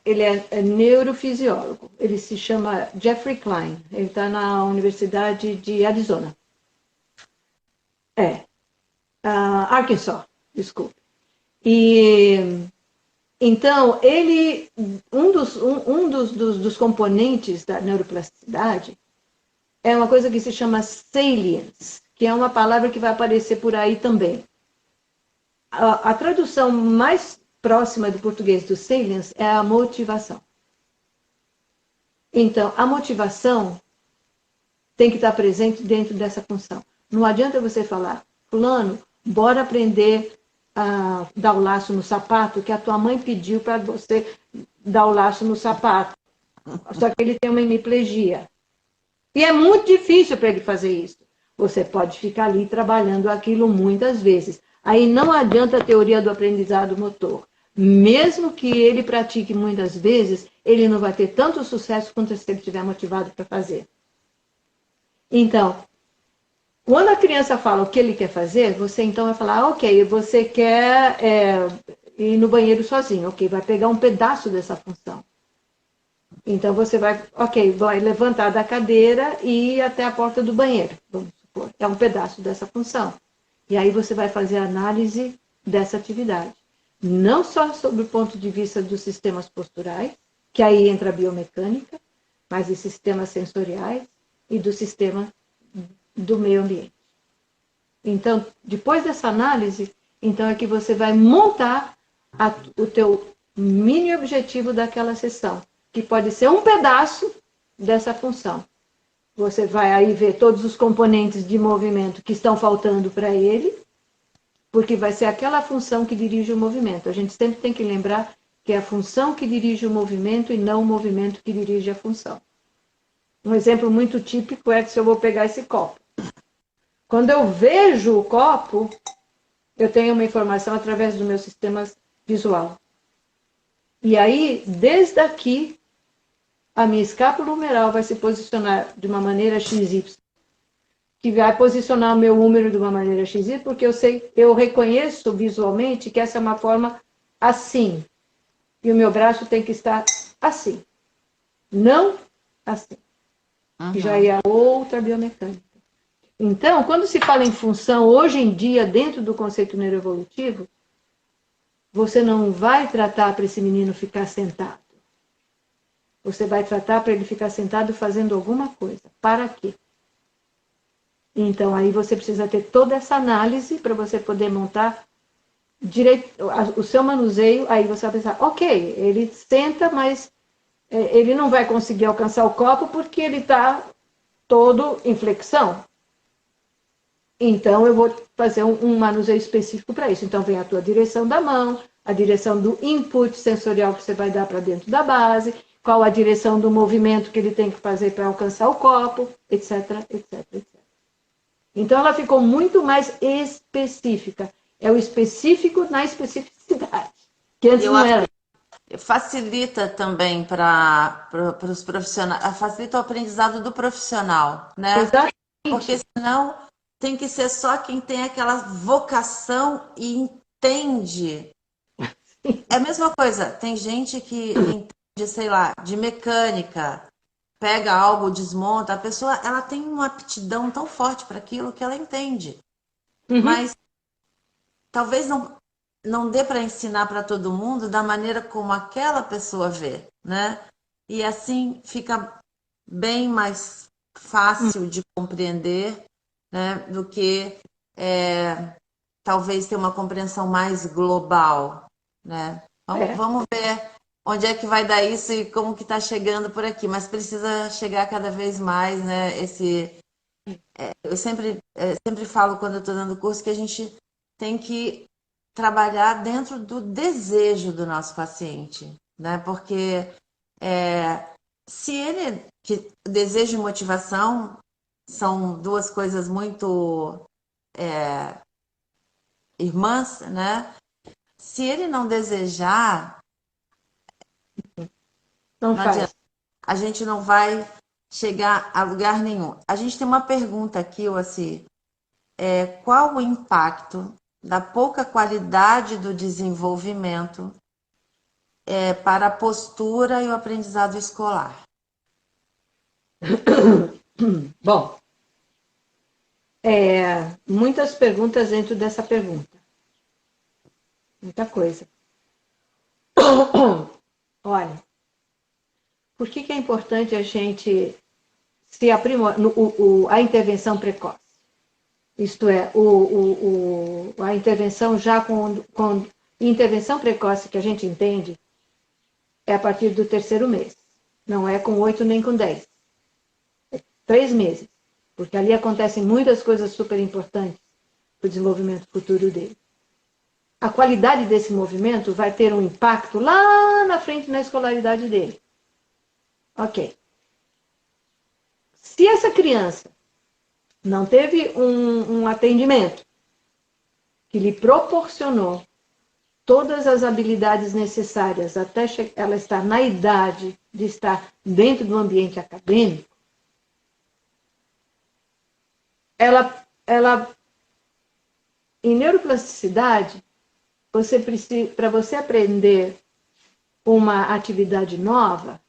ele é neurofisiólogo. Ele se chama Jeffrey Klein. Ele está na Universidade de Arizona. Arkansas, desculpe. E então, um dos componentes da neuroplasticidade é uma coisa que se chama salience, que é uma palavra que vai aparecer por aí também. A tradução mais próxima do português do salience é a motivação. Então, a motivação tem que estar presente dentro dessa função. Não adianta você falar: fulano, bora aprender a dar o laço no sapato, que a tua mãe pediu para você dar o laço no sapato. Só que ele tem uma hemiplegia. E é muito difícil para ele fazer isso. Você pode ficar ali trabalhando aquilo muitas vezes. Aí não adianta a teoria do aprendizado motor. Mesmo que ele pratique muitas vezes, ele não vai ter tanto sucesso quanto se ele estiver motivado para fazer. Então, quando a criança fala o que ele quer fazer, você então vai falar: ok, você quer ir no banheiro sozinho. Ok, vai pegar um pedaço dessa função. Então você vai levantar da cadeira e ir até a porta do banheiro, vamos supor. É um pedaço dessa função. E aí você vai fazer a análise dessa atividade. Não só sob o ponto de vista dos sistemas posturais, que aí entra a biomecânica, mas os sistemas sensoriais e do sistema do meio ambiente. Então, depois dessa análise, então é que você vai montar o teu mini objetivo daquela sessão, que pode ser um pedaço dessa função. você vai aí ver todos os componentes de movimento que estão faltando para ele, porque vai ser aquela função que dirige o movimento. A gente sempre tem que lembrar que é a função que dirige o movimento e não o movimento que dirige a função. Um exemplo muito típico é que se eu vou pegar esse copo. Quando eu vejo o copo, eu tenho uma informação através do meu sistema visual. E aí, desde aqui, a minha escápula humeral vai se posicionar de uma maneira XY, que vai posicionar o meu húmero de uma maneira XY, porque eu reconheço visualmente que essa é uma forma assim. E o meu braço tem que estar assim. Não assim. Que já é outra biomecânica. Então, quando se fala em função, hoje em dia, dentro do conceito neuroevolutivo, você não vai tratar para esse menino ficar sentado. Você vai tratar para ele ficar sentado fazendo alguma coisa. Para quê? Então, aí você precisa ter toda essa análise para você poder montar direito, o seu manuseio. Aí você vai pensar, ok, ele senta, mas ele não vai conseguir alcançar o copo porque ele está todo em flexão. Então, eu vou fazer um manuseio específico para isso. Então, vem a tua direção da mão, a direção do input sensorial que você vai dar para dentro da base, qual a direção do movimento que ele tem que fazer para alcançar o copo, etc, etc, etc. Então, ela ficou muito mais específica. É o específico na especificidade, que antes não era.
Facilita também para os profissionais, facilita o aprendizado do profissional, né?
Exatamente.
Porque senão tem que ser só quem tem aquela vocação e entende. É a mesma coisa, tem gente que entende, sei lá, de mecânica, pega algo, desmonta, a pessoa ela tem uma aptidão tão forte para aquilo que ela entende. Mas talvez não dê para ensinar para todo mundo da maneira como aquela pessoa vê, né? E assim fica bem mais fácil de compreender, né, do que talvez ter uma compreensão mais global, né? Vamos ver onde é que vai dar isso e como que está chegando por aqui, mas precisa chegar cada vez mais, né? Eu sempre falo quando eu estou dando curso que a gente tem que trabalhar dentro do desejo do nosso paciente, né? Porque se ele, que desejo e motivação são duas coisas muito irmãs, né? Se ele não desejar,
Não faz.
adianta. A gente não vai chegar a lugar nenhum. A gente tem uma pergunta aqui, Oci. Qual o impacto da pouca qualidade do desenvolvimento para a postura e o aprendizado escolar?
Bom, muitas perguntas dentro dessa pergunta. Muita coisa. Olha, por que é importante a gente se aprimorar a intervenção precoce? Isto é, a intervenção já com intervenção precoce que a gente entende é a partir do 3º mês. Não é com 8 nem com 10. 3 meses. Porque ali acontecem muitas coisas super importantes para o desenvolvimento futuro dele. A qualidade desse movimento vai ter um impacto lá na frente na escolaridade dele. Ok. Se essa criança não teve um atendimento que lhe proporcionou todas as habilidades necessárias até ela estar na idade de estar dentro do ambiente acadêmico, ela em neuroplasticidade, para você aprender uma atividade nova,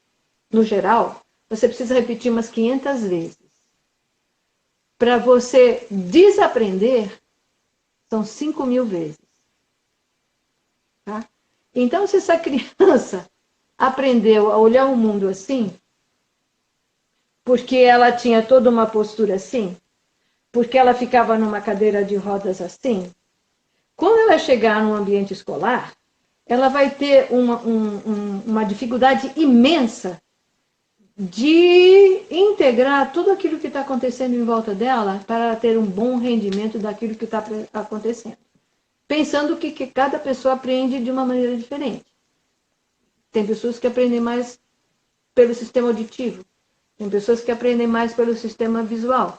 no geral, você precisa repetir umas 500 vezes. Para você desaprender, são 5.000 vezes. Tá? Então, se essa criança aprendeu a olhar o mundo assim, porque ela tinha toda uma postura assim, porque ela ficava numa cadeira de rodas assim, quando ela chegar num ambiente escolar, ela vai ter uma dificuldade imensa de integrar tudo aquilo que está acontecendo em volta dela para ter um bom rendimento daquilo que está acontecendo. Pensando que cada pessoa aprende de uma maneira diferente. Tem pessoas que aprendem mais pelo sistema auditivo, tem pessoas que aprendem mais pelo sistema visual.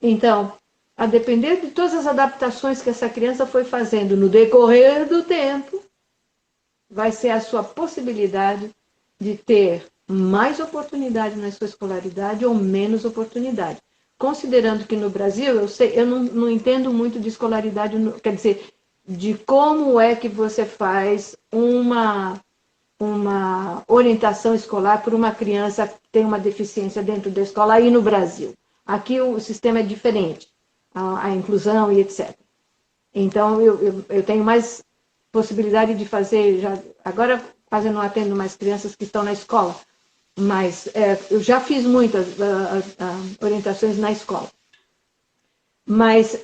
Então, a depender de todas as adaptações que essa criança foi fazendo no decorrer do tempo, vai ser a sua possibilidade de ter mais oportunidade na sua escolaridade ou menos oportunidade. Considerando que no Brasil, eu não entendo muito de escolaridade, quer dizer, de como é que você faz uma orientação escolar para uma criança que tem uma deficiência dentro da escola aí no Brasil. Aqui o sistema é diferente, a inclusão e etc. Então, eu tenho mais possibilidade de fazer, agora quase não atendo mais crianças que estão na escola, mas eu já fiz muitas orientações na escola. Mas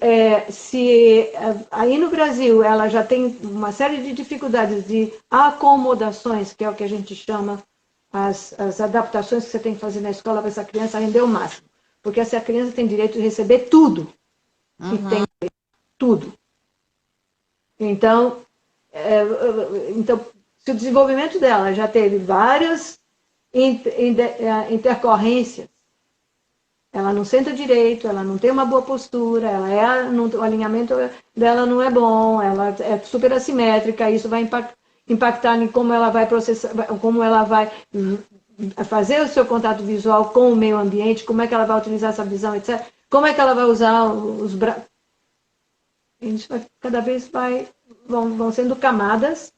se aí no Brasil ela já tem uma série de dificuldades de acomodações, que é o que a gente chama as adaptações que você tem que fazer na escola para essa criança render o máximo. Porque essa criança tem direito de receber tudo.
Uhum.
E tem tudo. Então, se o desenvolvimento dela já teve várias intercorrências, ela não senta direito, ela não tem uma boa postura, o alinhamento dela não é bom, ela é super assimétrica, isso vai impactar em como ela vai processar, como ela vai fazer o seu contato visual com o meio ambiente, como é que ela vai utilizar essa visão, etc. Como é que ela vai usar os braços. Isso cada vez vão sendo camadas,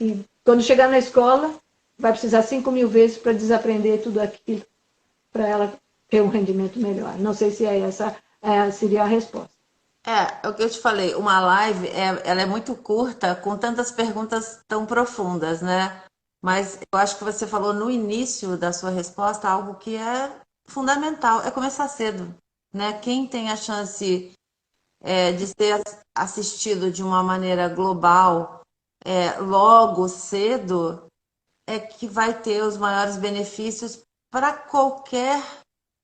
e quando chegar na escola, vai precisar 5.000 vezes para desaprender tudo aquilo, para ela ter um rendimento melhor. Não sei se essa seria a resposta.
É o que eu te falei, uma live, ela é muito curta, com tantas perguntas tão profundas, né? Mas eu acho que você falou no início da sua resposta algo que é fundamental, é começar cedo, né? Quem tem a chance de ser assistido de uma maneira global logo cedo, é que vai ter os maiores benefícios para qualquer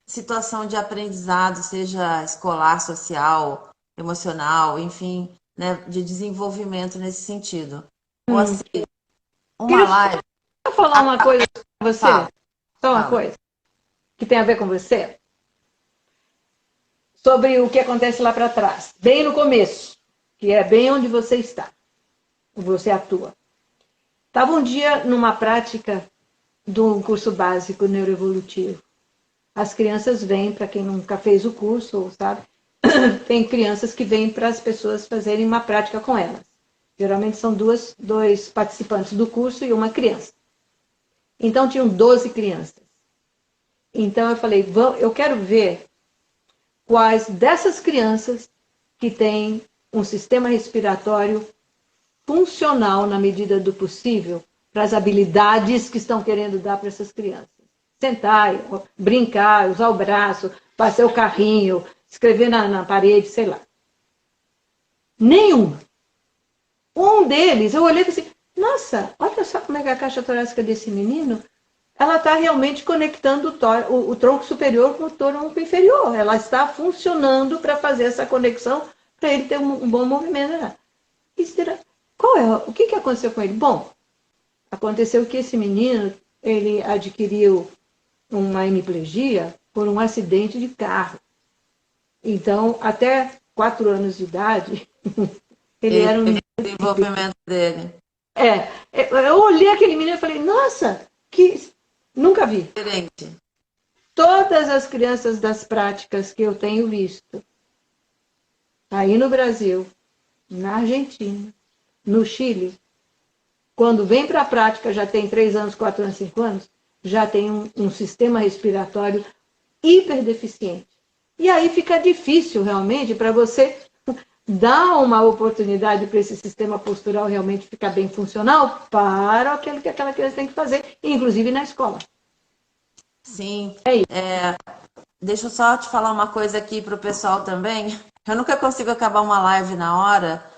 situação de aprendizado, seja escolar, social, emocional, enfim, né, de desenvolvimento nesse sentido. Ou assim, uma live.
Deixa eu falar uma coisa para você, só uma coisa, que tem a ver com você, sobre o que acontece lá para trás, bem no começo, que é bem onde você está, você atua. Estava um dia numa prática de um curso básico neuroevolutivo. As crianças vêm, para quem nunca fez o curso, sabe? Tem crianças que vêm para as pessoas fazerem uma prática com elas. Geralmente são dois participantes do curso e uma criança. Então tinham 12 crianças. Então eu falei, eu quero ver quais dessas crianças que têm um sistema respiratório funcional na medida do possível para as habilidades que estão querendo dar para essas crianças. Sentar, brincar, usar o braço, passar o carrinho, escrever na parede, sei lá. Nenhum. Um deles, eu olhei e disse, nossa, olha só como é que a caixa torácica desse menino, ela está realmente conectando o tronco superior com o tronco inferior. Ela está funcionando para fazer essa conexão, para ele ter um bom movimento. O que aconteceu com ele? Bom, aconteceu que esse menino, ele adquiriu uma hemiplegia por um acidente de carro. Então, até 4 anos de idade, ele era um...
desenvolvimento dele.
Eu olhei aquele menino e falei, nossa, nunca vi.
Diferente.
Todas as crianças das práticas que eu tenho visto, aí no Brasil, na Argentina, no Chile, quando vem para a prática, já tem 3 anos, 4 anos, 5 anos, já tem um sistema respiratório hiperdeficiente. E aí fica difícil realmente para você dar uma oportunidade para esse sistema postural realmente ficar bem funcional para aquilo que aquela criança tem que fazer, inclusive na escola.
Sim.
É isso.
Deixa eu só te falar uma coisa aqui para o pessoal também. Eu nunca consigo acabar uma live na hora.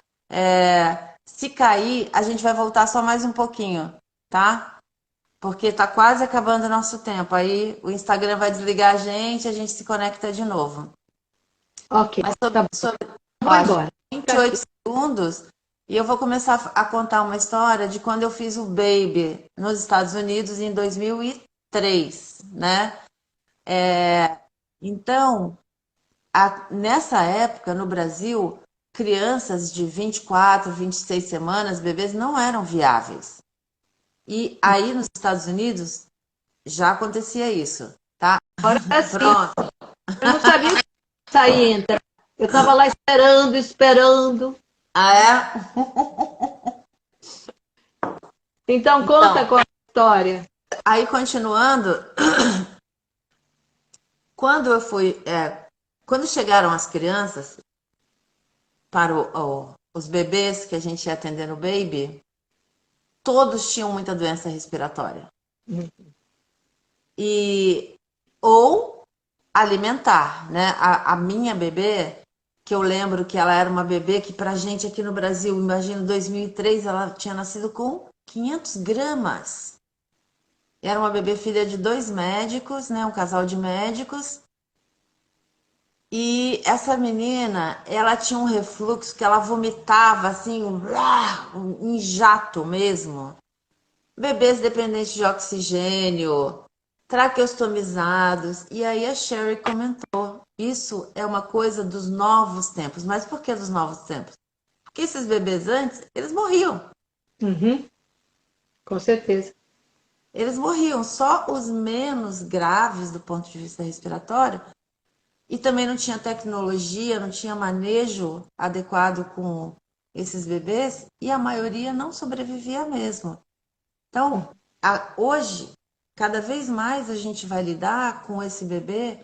Se cair, a gente vai voltar só mais um pouquinho, tá? porque tá quase acabando o nosso tempo. Aí o Instagram vai desligar a gente se conecta de novo.
Ok,
Mas
tá bom.
ó, a gente
Agora.
tem 28 segundos e eu vou começar a contar uma história de quando eu fiz o Baby nos Estados Unidos em 2003, né? Então, nessa época, no Brasil, crianças de 24, 26 semanas, bebês, não eram viáveis. E aí, nos Estados Unidos, já acontecia isso, tá?
Agora sim,
Pronto.
eu não sabia que sair entra. Eu estava lá esperando, esperando.
Ah, é?
Então, conta
Então,
qual é a história.
aí, continuando, quando eu fui... quando chegaram as crianças para os bebês que a gente ia atender no Baby, todos tinham muita doença respiratória. E ou alimentar, né? A minha bebê, que eu lembro que ela era uma bebê que pra gente aqui no Brasil, imagino 2003, ela tinha nascido com 500 gramas. Era uma bebê filha de 2 médicos, né? Um casal de médicos. E essa menina, ela tinha um refluxo que ela vomitava assim, em jato mesmo. Bebês dependentes de oxigênio, traqueostomizados. E aí a Sherry comentou: isso é uma coisa dos novos tempos. Mas por que dos novos tempos? Porque esses bebês antes, eles morriam.
Uhum, com certeza.
Eles morriam, só os menos graves do ponto de vista respiratório. E também não tinha tecnologia, não tinha manejo adequado com esses bebês. E a maioria não sobrevivia mesmo. Então, hoje, cada vez mais a gente vai lidar com esse bebê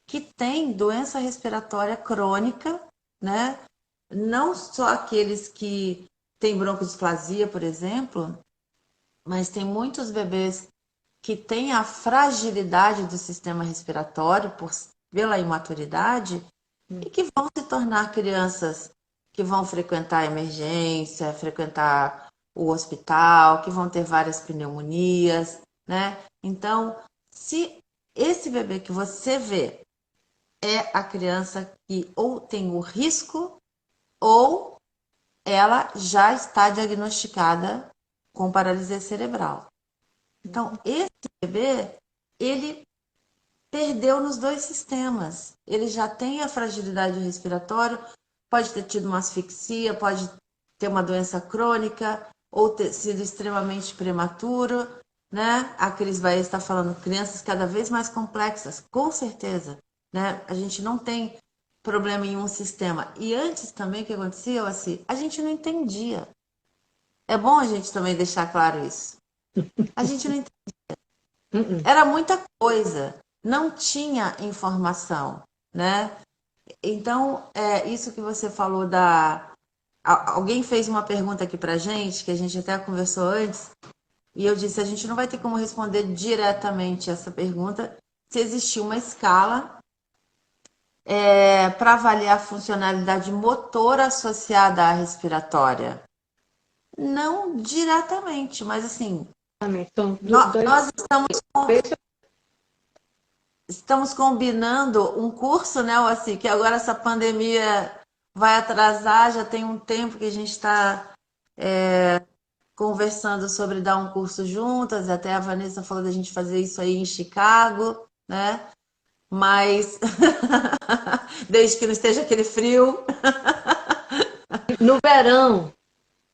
que tem doença respiratória crônica, né? Não só aqueles que têm broncodisplasia, por exemplo, mas tem muitos bebês que têm a fragilidade do sistema respiratório pela imaturidade e que vão se tornar crianças que vão frequentar a emergência, frequentar o hospital, que vão ter várias pneumonias, né? Então, se esse bebê que você vê é a criança que ou tem o risco ou ela já está diagnosticada com paralisia cerebral. Então, esse bebê, ele perdeu nos dois sistemas. Ele já tem a fragilidade respiratória, pode ter tido uma asfixia, pode ter uma doença crônica ou ter sido extremamente prematuro, né? A Cris Baez está falando crianças cada vez mais complexas, com certeza, né? A gente não tem problema em um sistema. E antes também o que acontecia, assim, a gente não entendia. É bom a gente também deixar claro isso. A gente não entendia. Era muita coisa, não tinha informação, né? Então, isso que você falou alguém fez uma pergunta aqui pra gente, que a gente até conversou antes, e eu disse, a gente não vai ter como responder diretamente essa pergunta se existir uma escala para avaliar a funcionalidade motora associada à respiratória. Não diretamente, mas assim,
São
nós
dois.
estamos combinando um curso, né, assim, que agora essa pandemia vai atrasar, já tem um tempo que a gente está conversando sobre dar um curso juntas, até a Vanessa falou da gente fazer isso aí em Chicago, né? Mas desde que não esteja aquele frio.
No verão.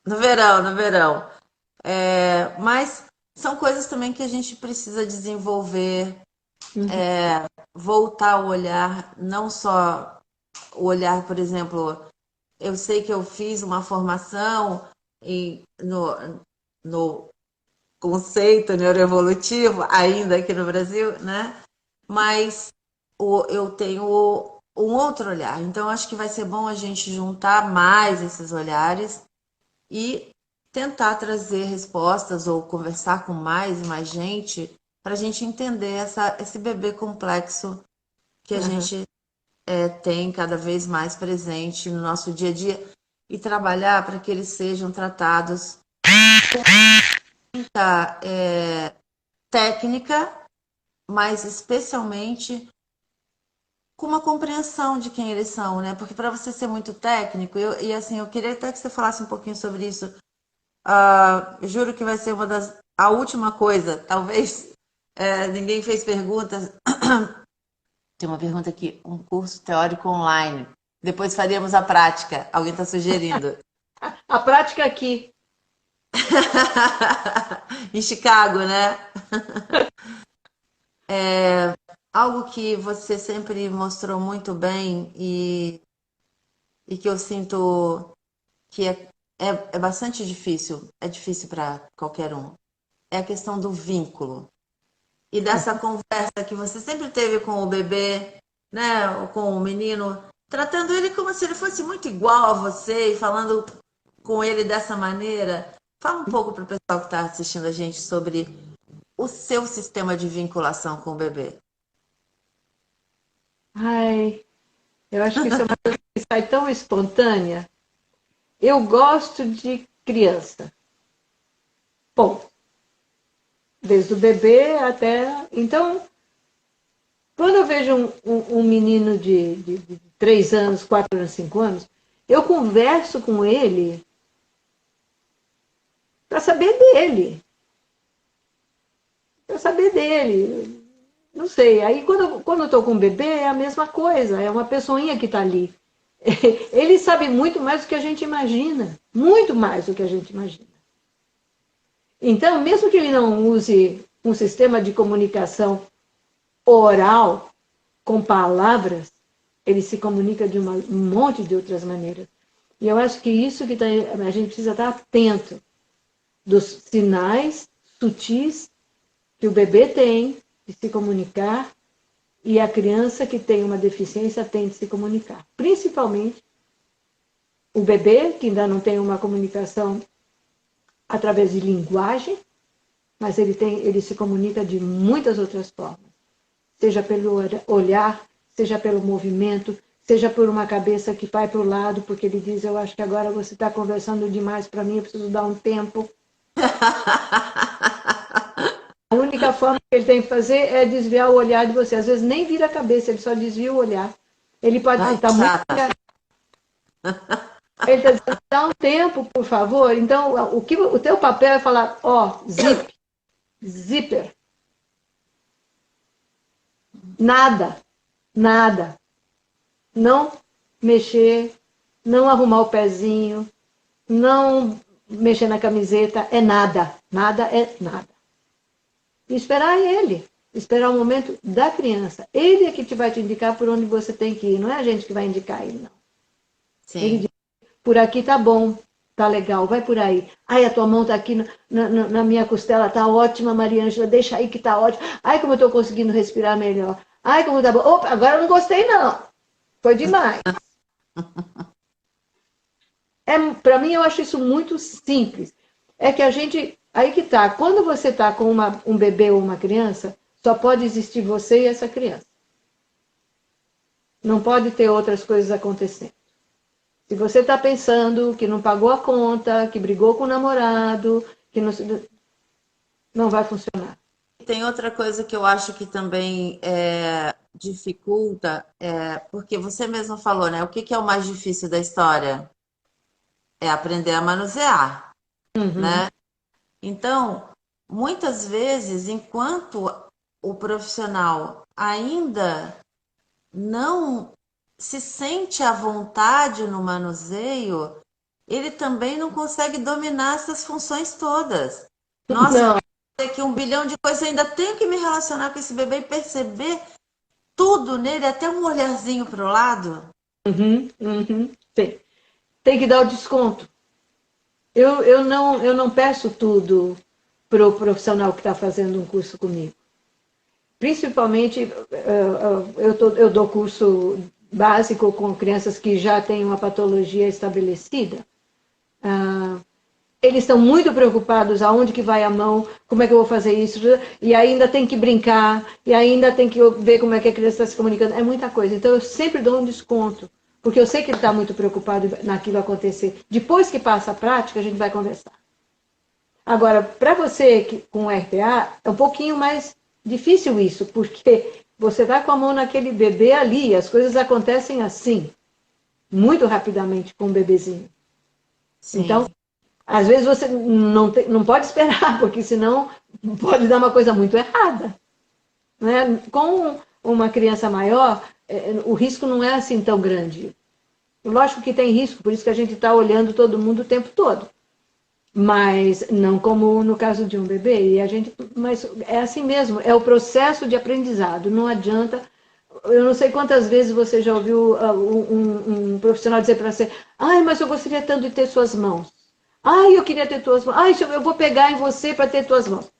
No verão, no verão. Mas são coisas também que a gente precisa desenvolver, voltar o olhar, não só o olhar, por exemplo, eu sei que eu fiz uma formação no conceito neuroevolutivo, ainda aqui no Brasil, né? Mas eu tenho um outro olhar. Então, acho que vai ser bom a gente juntar mais esses olhares e tentar trazer respostas ou conversar com mais e mais gente para a gente entender esse bebê complexo que a gente tem cada vez mais presente no nosso dia a dia e trabalhar para que eles sejam tratados com muita técnica, mas especialmente com uma compreensão de quem eles são, né? Porque para você ser muito técnico, e assim, eu queria até que você falasse um pouquinho sobre isso. Juro que vai ser a última coisa, talvez ninguém fez perguntas. Tem uma pergunta aqui, um curso teórico online. Depois faríamos a prática. Alguém está sugerindo.
A prática aqui.
Em Chicago, né? Algo que você sempre mostrou muito bem e que eu sinto que é bastante difícil, é difícil para qualquer um, é a questão do vínculo. E dessa conversa que você sempre teve com o bebê, né, ou com o menino, tratando ele como se ele fosse muito igual a você e falando com ele dessa maneira. Fala um pouco para o pessoal que está assistindo a gente sobre o seu sistema de vinculação com o bebê.
Ai, eu acho que isso é uma coisa que sai tão espontânea. Eu gosto de criança. Bom, desde o bebê até... Então, quando eu vejo um menino de 3 anos, 4 anos, 5 anos, eu converso com ele para saber dele. Para saber dele. Não sei. Aí, quando eu estou com o bebê, é a mesma coisa. É uma pessoinha que está ali. Ele sabe muito mais do que a gente imagina. Muito mais do que a gente imagina. Então, mesmo que ele não use um sistema de comunicação oral, com palavras, ele se comunica de um monte de outras maneiras. E eu acho que isso que a gente precisa estar atento dos sinais sutis que o bebê tem de se comunicar e a criança que tem uma deficiência tem de se comunicar. Principalmente o bebê, que ainda não tem uma comunicação através de linguagem, mas ele se comunica de muitas outras formas. Seja pelo olhar, seja pelo movimento, seja por uma cabeça que vai para o lado, porque ele diz, eu acho que agora você está conversando demais para mim, eu preciso dar um tempo. A única forma que ele tem que fazer é desviar o olhar de você. Às vezes nem vira a cabeça, ele só desvia o olhar. Ele pode estar muito... Ele está dizendo, dá um tempo, por favor. Então, o teu papel é falar, zíper. Nada. Não mexer, não arrumar o pezinho, não mexer na camiseta, é nada. Nada é nada. E esperar ele. Esperar o momento da criança. Ele é que vai te indicar por onde você tem que ir. Não é a gente que vai indicar ele, não.
Sim.
Ele diz, por aqui tá bom, tá legal, vai por aí. Ai, a tua mão tá aqui na minha costela, tá ótima, Maria Ângela, deixa aí que tá ótimo. Ai, como eu tô conseguindo respirar melhor. Ai, como tá bom. Opa, agora eu não gostei, não. Foi demais. Para mim, eu acho isso muito simples. É que a gente... Aí que tá. Quando você tá com um bebê ou uma criança, só pode existir você e essa criança. Não pode ter outras coisas acontecendo. Se você está pensando que não pagou a conta, que brigou com o namorado, que não vai funcionar.
Tem outra coisa que eu acho que também dificulta, porque você mesmo falou, né? O que é o mais difícil da história? É aprender a manusear, né? Então, muitas vezes, enquanto o profissional ainda não se sente à vontade no manuseio, ele também não consegue dominar essas funções todas. Nossa, aqui 1 bilhão de coisas, eu ainda tenho que me relacionar com esse bebê e perceber tudo nele, até um olharzinho para o lado.
Tem que dar o desconto. Eu não peço tudo para o profissional que está fazendo um curso comigo. Principalmente, eu dou curso básico com crianças que já têm uma patologia estabelecida. Eles estão muito preocupados aonde que vai a mão, como é que eu vou fazer isso, e ainda tem que brincar, e ainda tem que ver como é que a criança está se comunicando. É muita coisa. Então, eu sempre dou um desconto, porque eu sei que ele está muito preocupado naquilo acontecer. Depois que passa a prática, a gente vai conversar. Agora, para você com RPA, é um pouquinho mais difícil isso, porque você está com a mão naquele bebê ali, as coisas acontecem assim, muito rapidamente com o bebezinho. Então,
Sim.
às vezes você não pode esperar, porque senão pode dar uma coisa muito errada. Né? Com uma criança maior, o risco não é assim tão grande. Lógico que tem risco, por isso que a gente está olhando todo mundo o tempo todo. Mas não como no caso de um bebê. Mas é assim mesmo, é o processo de aprendizado. Não adianta. Eu não sei quantas vezes você já ouviu um profissional dizer para você: ai, mas eu gostaria tanto de ter suas mãos. Ai, eu queria ter tuas mãos. Ai, eu vou pegar em você para ter tuas mãos.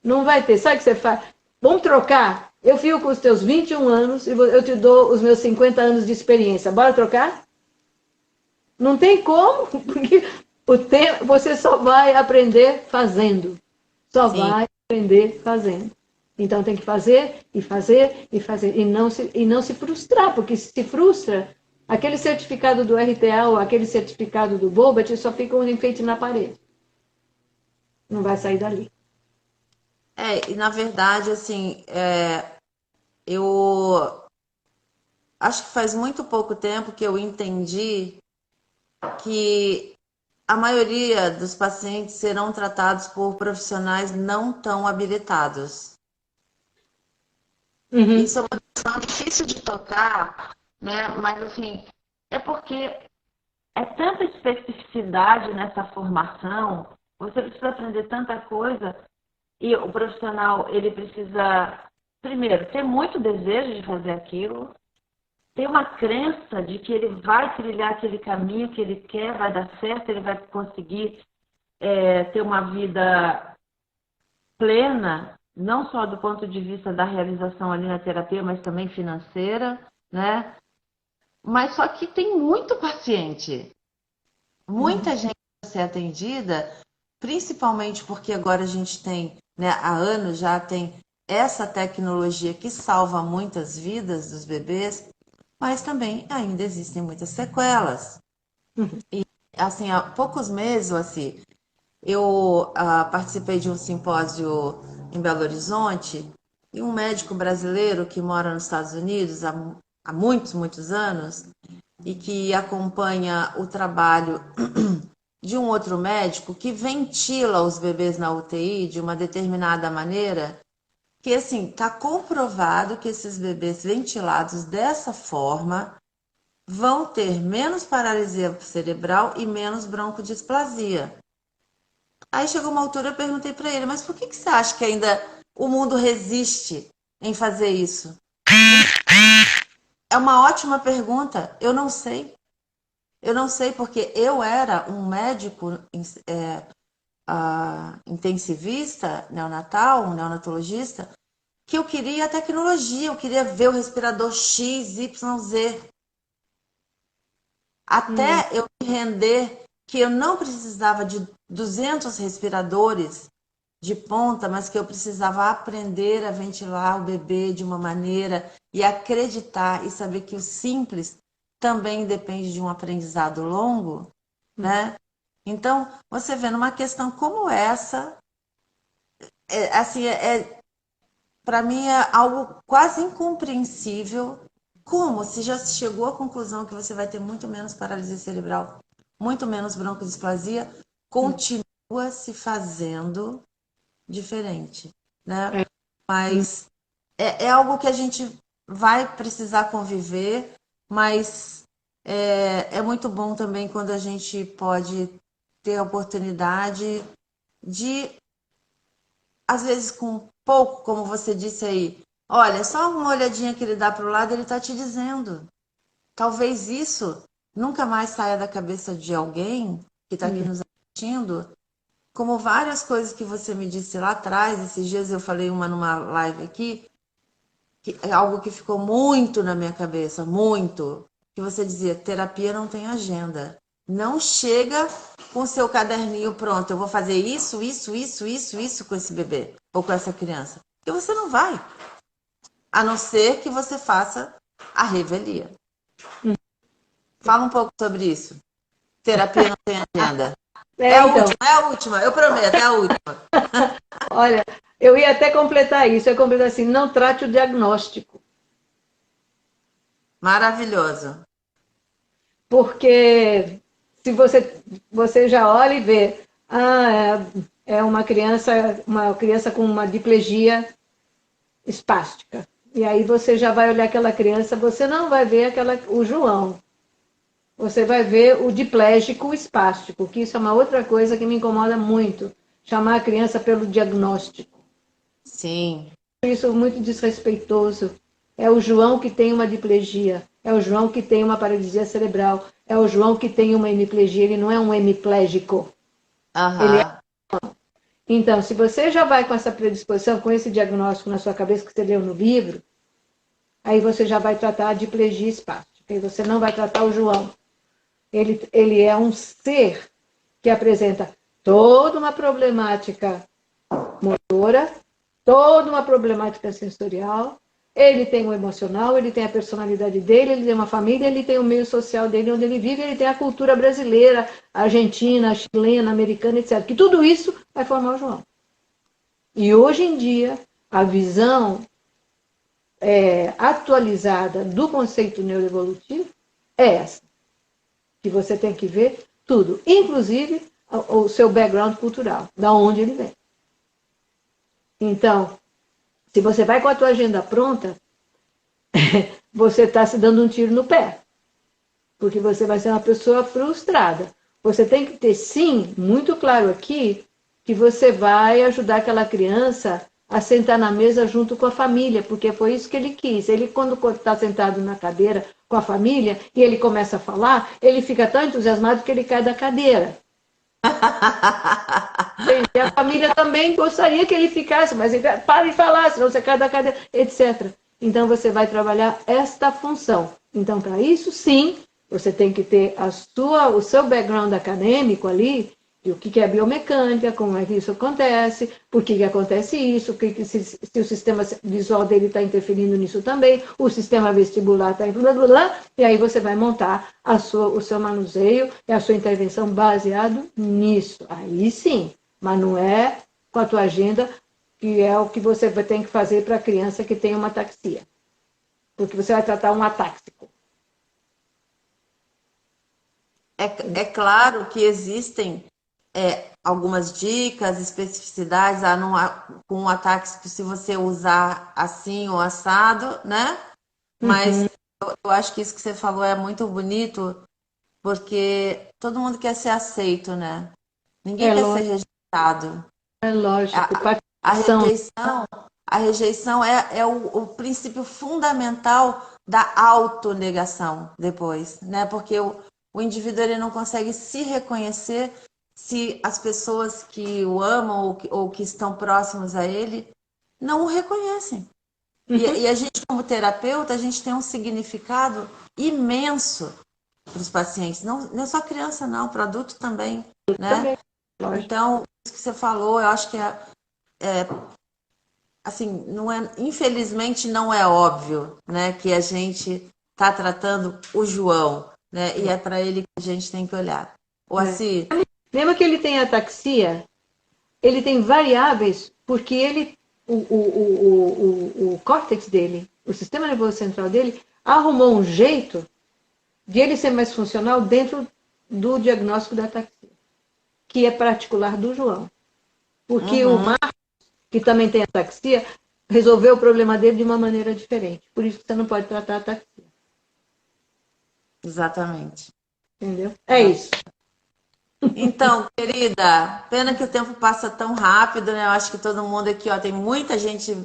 Não vai ter. Sabe o que você faz? Vamos trocar? Eu fico com os teus 21 anos e eu te dou os meus 50 anos de experiência. Bora trocar? Não tem como, porque você só vai aprender fazendo. Só
Sim.
vai aprender fazendo. Então tem que fazer e fazer e fazer. E não se frustrar, porque se frustra, aquele certificado do RTA ou aquele certificado do Bobat só fica um enfeite na parede. Não vai sair dali.
E na verdade, assim, eu acho que faz muito pouco tempo que eu entendi que a maioria dos pacientes serão tratados por profissionais não tão habilitados.
Uhum.
Isso é uma questão difícil de tocar, né? Mas assim, é porque é tanta especificidade nessa formação, você precisa aprender tanta coisa e o profissional, ele precisa, primeiro, ter muito desejo de fazer aquilo, ter uma crença de que ele vai trilhar aquele caminho que ele quer, vai dar certo, ele vai conseguir ter uma vida plena, não só do ponto de vista da realização ali na terapia, mas também financeira, né? Mas só que tem muito paciente,
Uhum.
muita gente a ser atendida, principalmente porque agora a gente tem, né, há anos já tem essa tecnologia que salva muitas vidas dos bebês, mas também ainda existem muitas sequelas.
Uhum.
Assim, há poucos meses, assim, eu participei de um simpósio em Belo Horizonte e um médico brasileiro que mora nos Estados Unidos há muitos, muitos anos e que acompanha o trabalho de um outro médico que ventila os bebês na UTI de uma determinada maneira, que assim, está comprovado que esses bebês ventilados dessa forma vão ter menos paralisia cerebral e menos broncodisplasia. Aí chegou uma altura, eu perguntei para ele, mas por que você acha que ainda o mundo resiste em fazer isso? É uma ótima pergunta, eu não sei. Eu não sei porque eu era um médico intensivista, neonatal, um neonatologista, que eu queria a tecnologia, eu queria ver o respirador X, Y, Z.
Uhum.
Até eu me render que eu não precisava de 200 respiradores de ponta, mas que eu precisava aprender a ventilar o bebê de uma maneira e acreditar e saber que o simples também depende de um aprendizado longo,
Uhum.
né? Então, você vê numa questão como essa, assim, para mim é algo quase incompreensível. Como? Se já chegou à conclusão que você vai ter muito menos paralisia cerebral, muito menos broncodisplasia,
Uhum.
continua se fazendo diferente, né?
É. Uhum.
Mas é algo que a gente vai precisar conviver, mas é muito bom também quando a gente pode ter a oportunidade de, às vezes com pouco, como você disse aí, olha, só uma olhadinha que ele dá para o lado, ele está te dizendo. Talvez isso nunca mais saia da cabeça de alguém que está aqui
Uhum.
nos assistindo, como várias coisas que você me disse lá atrás, esses dias eu falei uma numa live aqui, que é algo que ficou muito na minha cabeça, muito, que você dizia, terapia não tem agenda. Não chega com seu caderninho pronto, eu vou fazer isso com esse bebê ou com essa criança. E você não vai, a não ser que você faça a revelia. Fala um pouco sobre isso. Terapia não tem agenda. É a
Então,
última, é a última, eu prometo, é a última.
olha, eu ia até completar isso, eu ia completar assim, não trate o diagnóstico,
Maravilhoso.
porque se você já olha e vê, é uma criança com uma diplegia espástica. E aí você já vai olhar aquela criança, você não vai ver o João, você vai ver o diplégico espástico, que isso é uma outra coisa que me incomoda muito, chamar a criança pelo diagnóstico.
Sim.
Isso é muito desrespeitoso. É o João que tem uma diplegia, é o João que tem uma paralisia cerebral, é o João que tem uma hemiplegia, ele não é um hemiplégico. Ele é...
Aham.
Então, se você já vai com essa predisposição, com esse diagnóstico na sua cabeça que você leu no livro, aí você já vai tratar a diplegia espástica, e você não vai tratar o João. Ele é um ser que apresenta toda uma problemática motora, toda uma problemática sensorial, ele tem o emocional, ele tem a personalidade dele, ele tem uma família, ele tem o meio social dele onde ele vive, ele tem a cultura brasileira, argentina, chilena, americana, etc. Que tudo isso vai formar o João. E hoje em dia, a visão atualizada do conceito neuroevolutivo é essa, que você tem que ver tudo, inclusive o seu background cultural, da onde ele vem. Então, se você vai com a tua agenda pronta, você está se dando um tiro no pé, porque você vai ser uma pessoa frustrada. Você tem que ter, sim, muito claro aqui, que você vai ajudar aquela criança a sentar na mesa junto com a família, porque foi isso que ele quis. Ele, quando está sentado na cadeira com a família e ele começa a falar, ele fica tão entusiasmado que ele cai da cadeira. E a família também gostaria que ele ficasse, mas ele para de falar, senão você cai da cadeira, etc. Então você vai trabalhar esta função. Então, para isso, sim, você tem que ter o seu background acadêmico ali, de o que é biomecânica, como é que isso acontece, por que acontece isso, se o sistema visual dele está interferindo nisso também, o sistema vestibular está blá, blá, blá, e aí você vai montar o seu manuseio e a sua intervenção baseado nisso. Aí sim, mas não é com a tua agenda, que é o que você tem que fazer para a criança que tem uma ataxia. Porque você vai tratar um atáxico.
É claro que existem algumas dicas, especificidades com um ataque que se você usar assim ou assado, né? Mas eu acho que isso que você falou é muito bonito, porque todo mundo quer ser aceito, né? Ninguém
É
quer ser
lógico,
rejeitado.
é lógico.
A, a rejeição, a rejeição é o princípio fundamental da autonegação depois, né? Porque o indivíduo ele não consegue se reconhecer se as pessoas que o amam ou que estão próximas a ele não o reconhecem. E a gente, como terapeuta, a gente tem um significado imenso para os pacientes. Não é só criança, não, para adulto também, né?
Também, lógico.
Então, isso que você falou, eu acho que assim, não é, infelizmente não é óbvio, né, que a gente está tratando o João, né, e é para ele que a gente tem que olhar. O assim,
Mesmo que ele tenha ataxia, ele tem variáveis, porque o córtex dele, o sistema nervoso central dele, arrumou um jeito de ele ser mais funcional dentro do diagnóstico da ataxia, que é particular do João. Porque o Marcos, que também tem ataxia, resolveu o problema dele de uma maneira diferente. Por isso que você não pode tratar a ataxia.
exatamente.
Entendeu? É isso.
Então, querida, pena que o tempo passa tão rápido, né? Eu acho que todo mundo aqui, ó, tem muita gente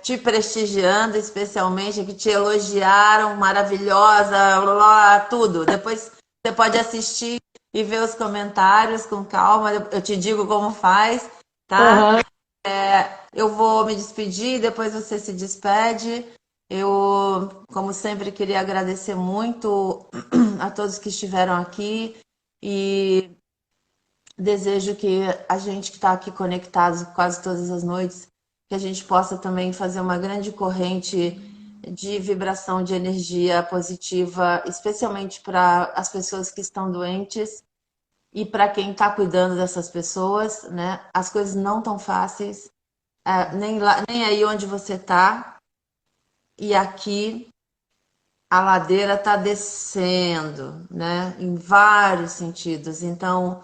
te prestigiando, especialmente, que te elogiaram, maravilhosa, blá, blá, blá, tudo. Depois você pode assistir e ver os comentários com calma, eu te digo como faz, tá?
Uhum.
Eu vou me despedir, depois você se despede. Eu, como sempre, queria agradecer muito a todos que estiveram aqui e desejo que a gente que está aqui conectados quase todas as noites, que a gente possa também fazer uma grande corrente de vibração de energia positiva, especialmente para as pessoas que estão doentes, E para quem está cuidando dessas pessoas, né, as coisas não tão fáceis, nem lá, nem aí onde você está. E aqui a ladeira está descendo, né, em vários sentidos. Então,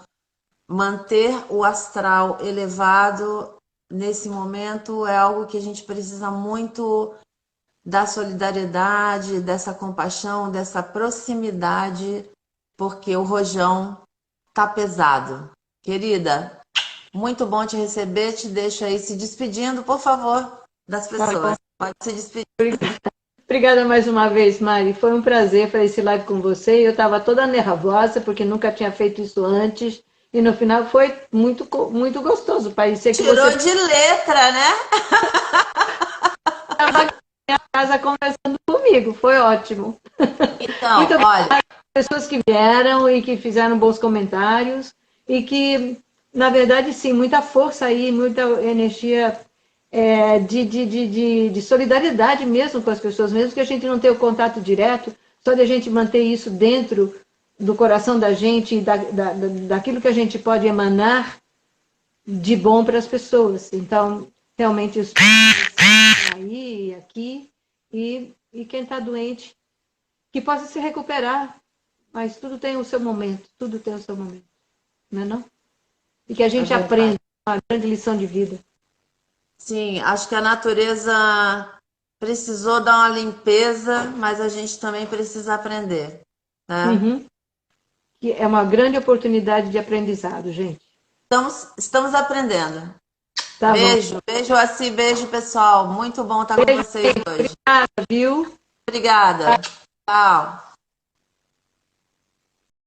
manter o astral elevado nesse momento é algo que a gente precisa muito da solidariedade, dessa compaixão, dessa proximidade, porque o rojão tá pesado. Querida, muito bom te receber, te deixo aí se despedindo, por favor, das
Tá bom.
pessoas. Pode se despedir.
Obrigada mais uma vez, Mari. Foi um prazer fazer esse live com você. Eu estava toda nervosa, porque nunca tinha feito isso antes. E no final foi muito, muito gostoso. Parecia que
Tirou
você
de letra, né?
estava na casa conversando comigo. Foi ótimo.
Então,
Muito
olha,
obrigada às pessoas que vieram e que fizeram bons comentários. E que, na verdade, sim, muita força aí, muita energia de solidariedade mesmo com as pessoas, mesmo que a gente não tenha o contato direto, só de a gente manter isso dentro do coração da gente e daquilo que a gente pode emanar de bom para as pessoas. Então, realmente, os aí, aqui, e quem está doente, que possa se recuperar, mas tudo tem o seu momento, tudo tem o seu momento, não é não? E que a
é
gente
verdade.
aprenda uma grande lição de vida.
Sim, acho que a natureza precisou dar uma limpeza, mas a gente também precisa aprender, né?
Uhum. Que é uma grande oportunidade de aprendizado, gente.
Estamos aprendendo.
Tá bom.
Beijo, beijo assim, beijo pessoal. Muito bom estar com vocês hoje.
Obrigada, viu?
Obrigada. Tchau.